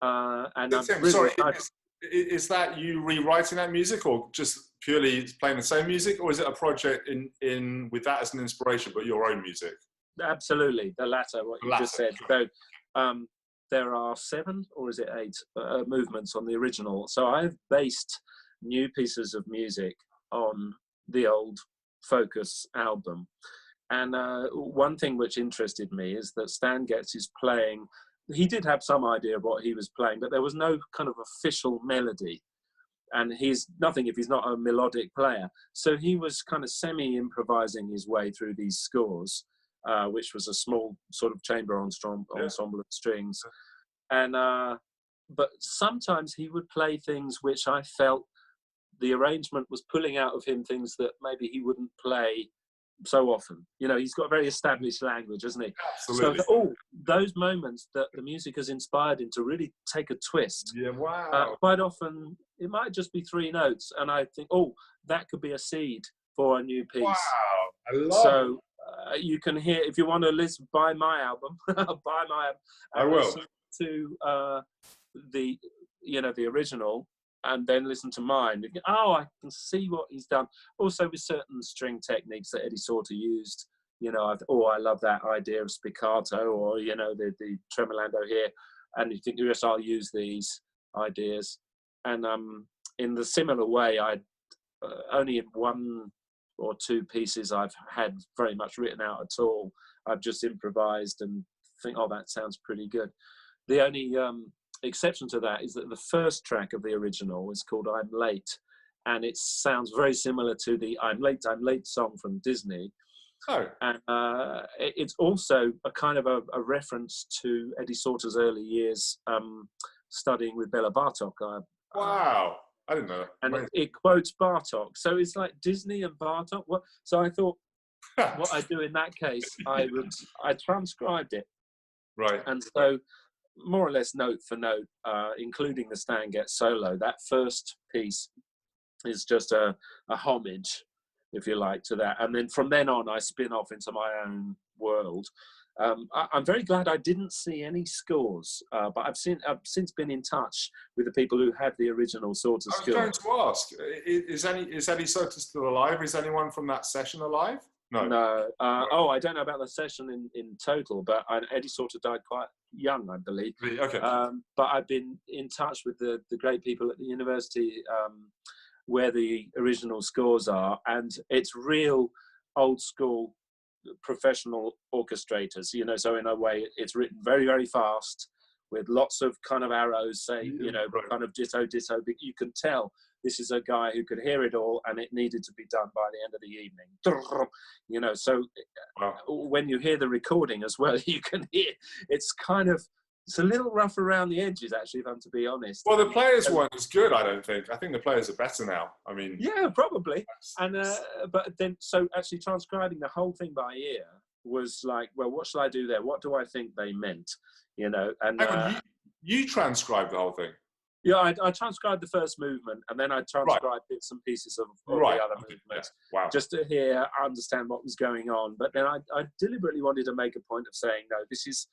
And I'm Tim, really sorry, excited. is that you rewriting that music, or just purely playing the same music, or is it a project in with that as an inspiration, but your own music? Absolutely, the latter, what you just said. So there are 7, or is it 8, movements on the original. So I've based new pieces of music on the old Focus album. And one thing which interested me is that Stan Getz is playing. He did have some idea of what he was playing, but there was no kind of official melody. And he's nothing if he's not a melodic player. So he was kind of semi-improvising his way through these scores, which was a small sort of chamber ensemble of strings. And but sometimes he would play things which I felt the arrangement was pulling out of him, things that maybe he wouldn't play so often. You know, he's got a very established language, hasn't he? Absolutely. So those moments that the music has inspired him to really take a twist. Yeah, wow. Quite often it might just be 3 notes, and I think, that could be a seed for a new piece. Wow, I love it. You can hear, if you want to listen, buy my album. I will. Listen to the original, and then listen to mine. I can see what he's done. Also with certain string techniques that Eddie Sauter used, I love that idea of spiccato, or the tremolando here, and you think, yes, I'll use these ideas. And in the similar way, I only in 1 or 2 pieces I've had very much written out at all. I've just improvised and think, that sounds pretty good. The only exception to that is that the first track of the original is called I'm Late, and it sounds very similar to the I'm Late song from Disney. And it's also a kind of a reference to Eddie Sauter's early years studying with Bela Bartok. Wow, I didn't know that. And it quotes Bartok, so it's like Disney and Bartok. So I thought, what I do in that case, I transcribed it, right, and so more or less note for note, including the Stan Getz solo. That first piece is just a homage, if you like, to that. And then from then on, I spin off into my own world. I'm very glad I didn't see any scores, but I've since been in touch with the people who had the original sort of scores. I was going to ask, is Eddie Sauter still alive? Is anyone from that session alive? No. I don't know about the session in total, but Eddie Sauter died quite young, I believe. Okay. But I've been in touch with the great people at the university where the original scores are, and it's real old school professional orchestrators, so in a way it's written very, very fast with lots of kind of arrows saying, right. kind of ditto, but you can tell this is a guy who could hear it all, and it needed to be done by the end of the evening. So wow. When you hear the recording as well, you can hear it's a little rough around the edges, actually, if I'm to be honest. Well, the players weren't as good, I don't think. I think the players are better now. I mean, yeah, probably. And but then, so actually transcribing the whole thing by ear was like, well, what shall I do there? What do I think they meant? And you transcribed the whole thing. Yeah, I transcribed the first movement, and then I transcribed bits and pieces of the other movements, just to understand what was going on. But then I deliberately wanted to make a point of saying, no, this is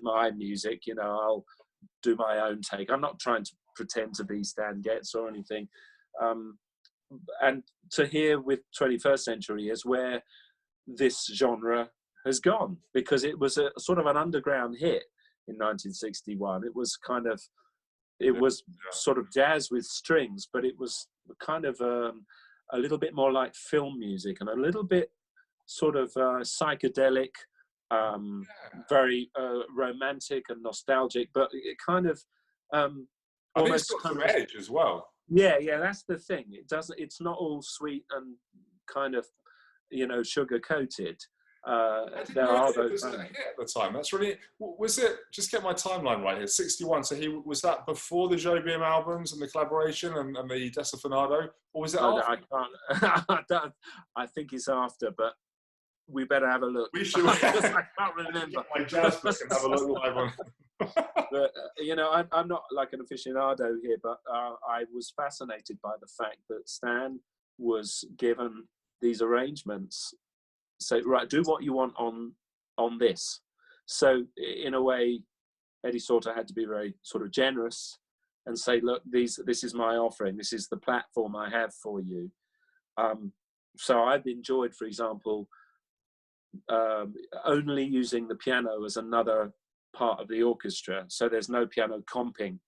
my music. I'll do my own take. I'm not trying to pretend to be Stan Getz or anything. And to hear with 21st Century is where this genre has gone, because it was a sort of an underground hit in 1961. It was sort of jazz with strings, but it was kind of a little bit more like film music, and a little bit sort of psychedelic, very romantic and nostalgic, but it kind of almost kind of edge as well. Yeah, that's the thing. It's not all sweet and kind of sugar coated. There are those at the time. That's really, was it, just get my timeline right here, 61, so was that before the Joe Beam albums and the collaboration and the Desafinado, or was it after? I can't I think it's after, but we better have a look. We should. I can't remember. My jazz book and have a look live on. But I'm not like an aficionado here, but I was fascinated by the fact that Stan was given these arrangements. So, right, do what you want on on this. So in a way, Eddie Sauter had to be very sort of generous and say, look, this is my offering. This is the platform I have for you. So I've enjoyed, for example, only using the piano as another part of the orchestra. So there's no piano comping.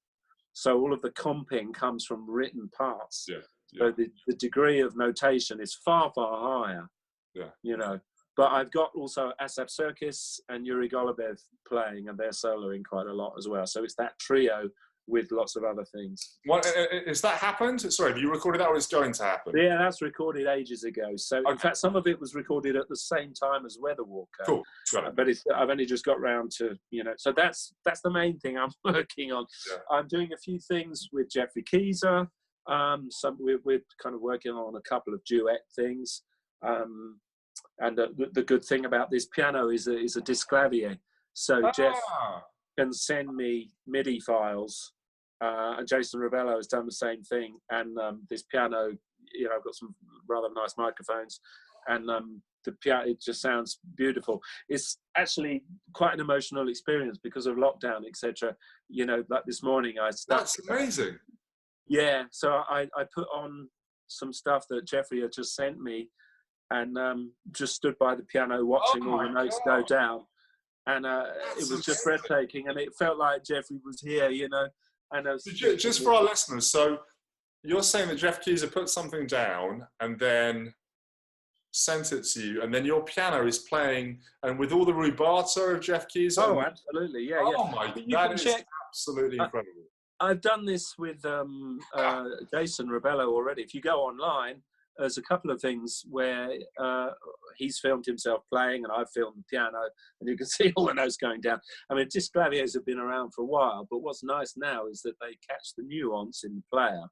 So all of the comping comes from written parts. Yeah. So the degree of notation is far, far higher. Yeah. You know. But I've got also Asap Serkis and Yuri Golubev playing, and they're soloing quite a lot as well. So it's that trio with lots of other things. What has that happened? Sorry, have you recorded that, or it's going to happen? Yeah, that's recorded ages ago. So in fact, some of it was recorded at the same time as Weather Walker. Cool, got it. But I've only just got round to, you know. So that's the main thing I'm working on. Yeah. I'm doing a few things with Geoffrey Keezer. We're kind of working on a couple of duet things. And the good thing about this piano is a disclavier. So Jeff can send me MIDI files. And Jason Rebello has done the same thing. And this piano, you know, I've got some rather nice microphones, and the piano, it just sounds beautiful. It's actually quite an emotional experience because of lockdown, etc. You know, like this morning I stuck. That's amazing. Yeah, so I put on some stuff that Geoffrey had just sent me, and just stood by the piano watching all the notes go down. And it was just breathtaking, and it felt like Geoffrey was here, you know. And just for our listeners, so you're saying that Geoff Keezer put something down and then sent it to you, and then your piano is playing, and with all the rubato of Geoff Keezer. Oh, absolutely, yeah. Oh my, that is absolutely incredible. I've done this with Jason Rebello already. If you go online, there's a couple of things where he's filmed himself playing, and I've filmed the piano, and you can see all the notes going down. I mean, disclaviers have been around for a while, but what's nice now is that they catch the nuance in the player.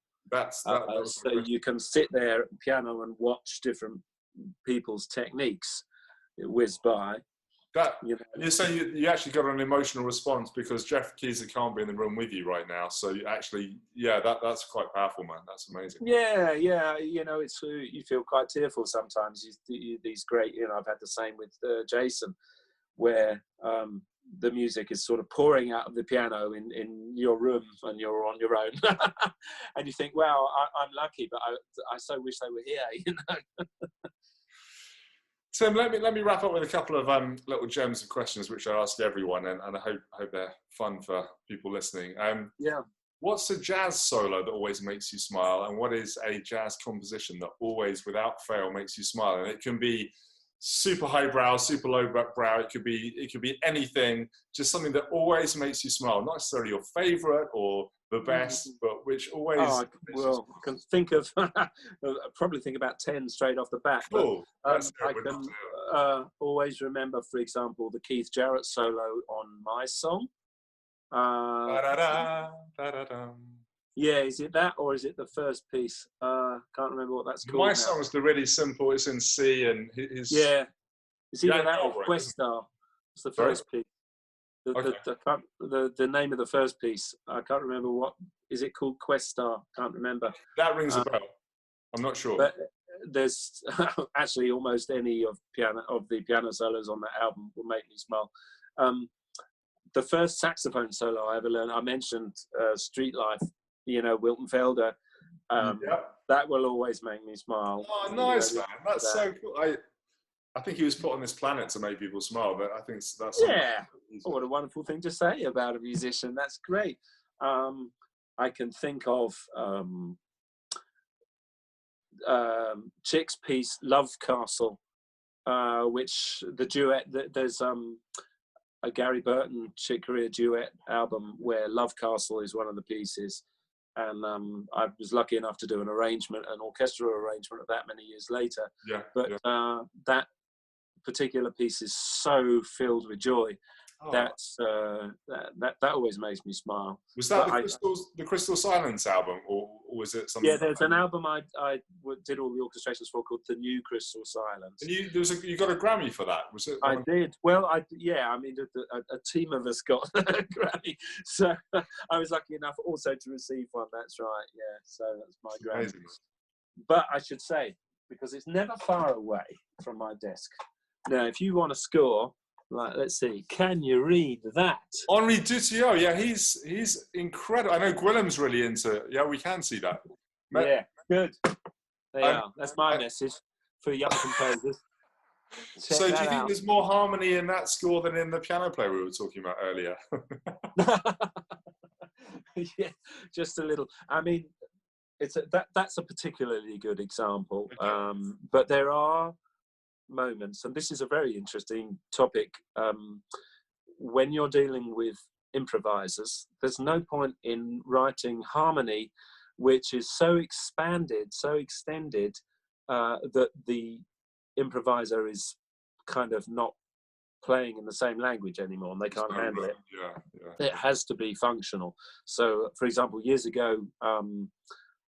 So you can sit there at the piano and watch different people's techniques whiz by. You're saying you actually got an emotional response because Geoff Keezer can't be in the room with you right now. So you actually, that's quite powerful, man. That's amazing. Yeah. You know, it's you feel quite tearful sometimes. These great, you know, I've had the same with Jason, where the music is sort of pouring out of the piano in your room, and you're on your own, and you think, "Wow, I'm lucky," but I so wish they were here, you know. Tim, let me wrap up with a couple of little gems of questions which I ask everyone, and I hope they're fun for people listening. What's a jazz solo that always makes you smile, and what is a jazz composition that always, without fail, makes you smile? And it can be super highbrow, super lowbrow. It could be anything, just something that always makes you smile. Not necessarily your favourite or the best, but which always. I can think of probably think about 10 straight off the bat. Cool. I can always remember, for example, the Keith Jarrett solo on My Song. Yeah, is it that, or is it the first piece? Can't remember what that's called. My Song is the really simple. It's in C, and his. Yeah, it's either that or Questar. It's the first piece. The name of the first piece, I can't remember. What is it called? Questar. Can't remember. That rings a bell. I'm not sure. But there's actually almost any of the piano solos on that album will make me smile. The first saxophone solo I ever learned, I mentioned Street Life. You know, Wilton Felder. That will always make me smile. Oh, nice, man. That's so cool. I think he was put on this planet to make people smile, but I think that's... Yeah. Oh, what a wonderful thing to say about a musician. That's great. I can think of Chick's piece, Love Castle, which the duet, there's a Gary Burton Chick Corea duet album where Love Castle is one of the pieces. And I was lucky enough to do an orchestral arrangement of that many years later. That particular piece is so filled with joy. That always makes me smile. Was that the Crystal Silence album, or was it something? Yeah, there's an album I did all the orchestrations for called The New Crystal Silence. And you got a Grammy for that? Was it? I did. Well, I mean, a team of us got a Grammy, so I was lucky enough also to receive one. That's right. Yeah, so that's my Grammy. Amazing. But I should say, because it's never far away from my desk. Now, if you want to score Right, let's see. Can you read that? Henri Dutilleux, yeah, he's incredible. I know Gwilym's really into. Yeah, we can see that. Yeah, good. There you are. That's my message for young composers. So, do you think there's more harmony in that score than in the piano player we were talking about earlier? Yeah, just a little. I mean, that's a particularly good example. Okay. But there are moments, and this is a very interesting topic. When you're dealing with improvisers, there's no point in writing harmony which is so expanded, so extended, that the improviser is kind of not playing in the same language anymore, and they can't handle it. It has to be functional. So, for example, years ago,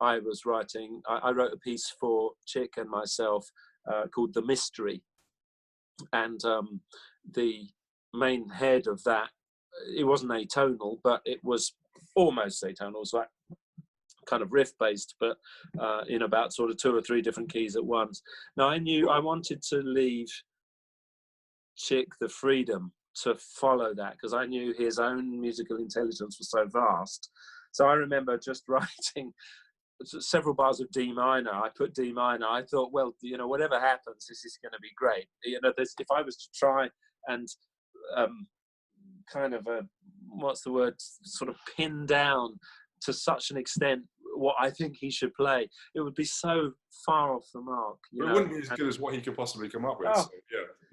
I wrote a piece for Chick and myself called The Mystery. And the main head of that, it wasn't atonal, but it was almost atonal. It was like kind of riff-based, but in about sort of 2 or 3 different keys at once. Now, I knew I wanted to leave Chick the freedom to follow that, because I knew his own musical intelligence was so vast. So I remember just writing several bars of D minor. I put D minor. I thought, well, whatever happens, this is going to be great. If I was to try and kind of sort of pin down to such an extent what I think he should play, it would be so far off the mark. It wouldn't be as good as what he could possibly come up with. Oh,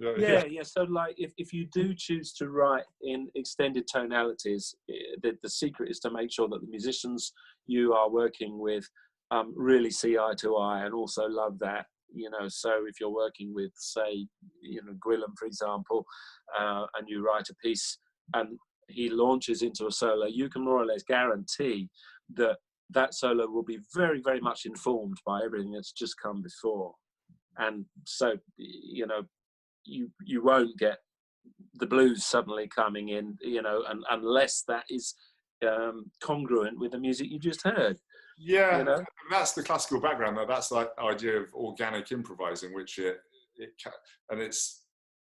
so, yeah. So, like, if you do choose to write in extended tonalities, the secret is to make sure that the musicians you are working with really see eye to eye and also love that. So if you're working with, say, Gwilym, for example, and you write a piece and he launches into a solo, you can more or less guarantee that solo will be very, very much informed by everything that's just come before. And so, you won't get the blues suddenly coming in, and unless that is congruent with the music you just heard. Yeah, that's the classical background, though. That's like the idea of organic improvising, which it's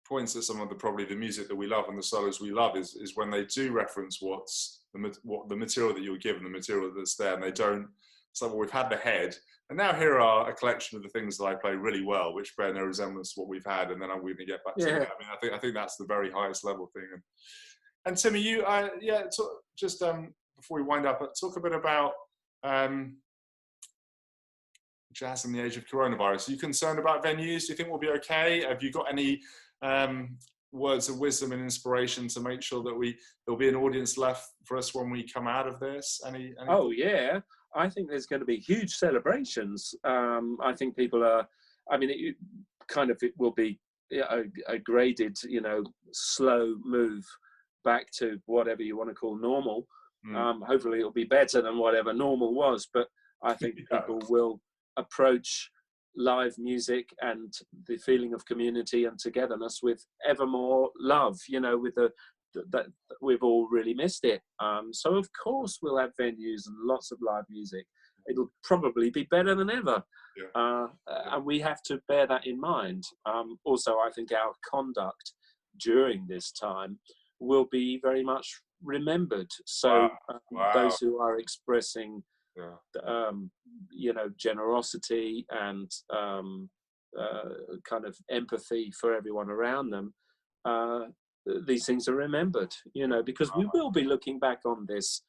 points at some of the music that we love and the solos we love is when they do reference what the material that you're given, the material that's there, and they don't. So, well, we've had the head, and now here are a collection of the things that I play really well, which bear no resemblance to what we've had, and then I'm going to get back to that. I mean, I think that's the very highest level thing. And Timmy, you, just before we wind up, talk a bit about jazz in the age of coronavirus. Are you concerned about venues? Do you think we'll be okay? Have you got any words of wisdom and inspiration to make sure that there'll be an audience left for us when we come out of this? Any Oh yeah, I think there's going to be huge celebrations. I think people are. I mean, it will be a graded, slow move back to whatever you want to call normal. Hopefully, it'll be better than whatever normal was. But I think people will approach live music and the feeling of community and togetherness with ever more love, with that we've all really missed it. So of course we'll have venues and lots of live music. It'll probably be better than ever. And we have to bear that in mind. Also, I think our conduct during this time will be very much remembered. So those who are expressing generosity and kind of empathy for everyone around them, these things are remembered, because we will be looking back on this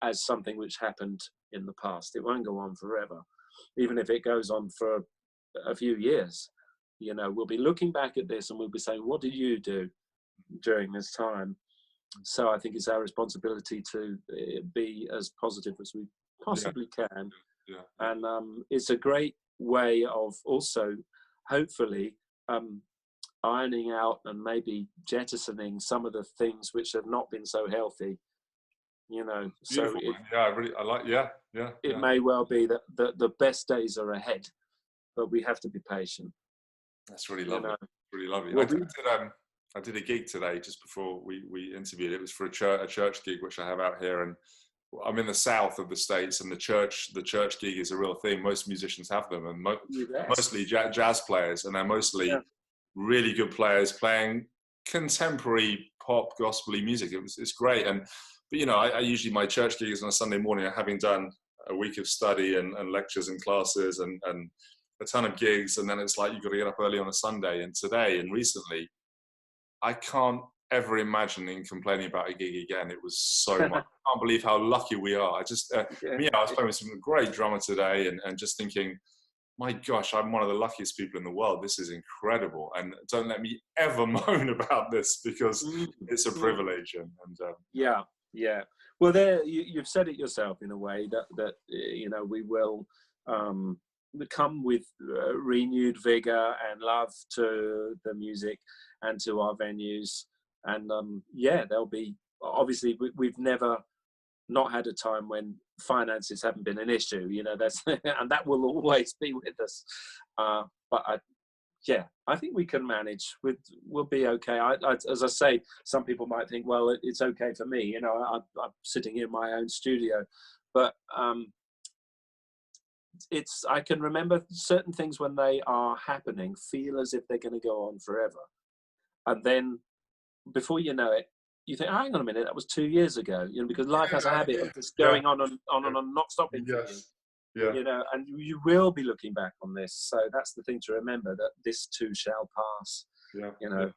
as something which happened in the past. It won't go on forever. Even if it goes on for a few years, we'll be looking back at this and we'll be saying, what did you do during this time? So I think it's our responsibility to be as positive as we possibly can. And it's a great way of also hopefully ironing out and maybe jettisoning some of the things which have not been so healthy, so it may well be that the best days are ahead, but we have to be patient. That's really lovely. Really lovely. I did a gig today just before we interviewed. It was for a church gig which I have out here, and I'm in the south of the States, and the church gig is a real thing. Most musicians have them, and mostly jazz players, and they're mostly really good players playing contemporary pop gospel-y music. It's great. But you know, I usually, my church gigs on a Sunday morning, having done a week of study and lectures and classes and a ton of gigs, and then it's like you've got to get up early on a Sunday. And today and recently, I can't ever imagine complaining about a gig again. It was so much. I can't believe how lucky we are. I just, I was playing with some great drummer today, and just thinking, my gosh, I'm one of the luckiest people in the world. This is incredible. And don't let me ever moan about this, because it's a privilege. Yeah. Well, there you've said it yourself in a way that you know, we will come with renewed vigor and love to the music and to our venues. And there'll be, obviously we've never not had a time when finances haven't been an issue, you know, that's and that will always be with us. But I think we can manage. We'll be okay. As I say, some people might think, well, it's okay for me, you know, I'm sitting in my own studio, but I can remember certain things when they are happening feel as if they're going to go on forever, and then before you know it, you think, hang on a minute, that was 2 years ago, you know, because life has a habit of just going on and not stopping for you. You know, and you will be looking back on this. So that's the thing to remember, that this too shall pass. You know,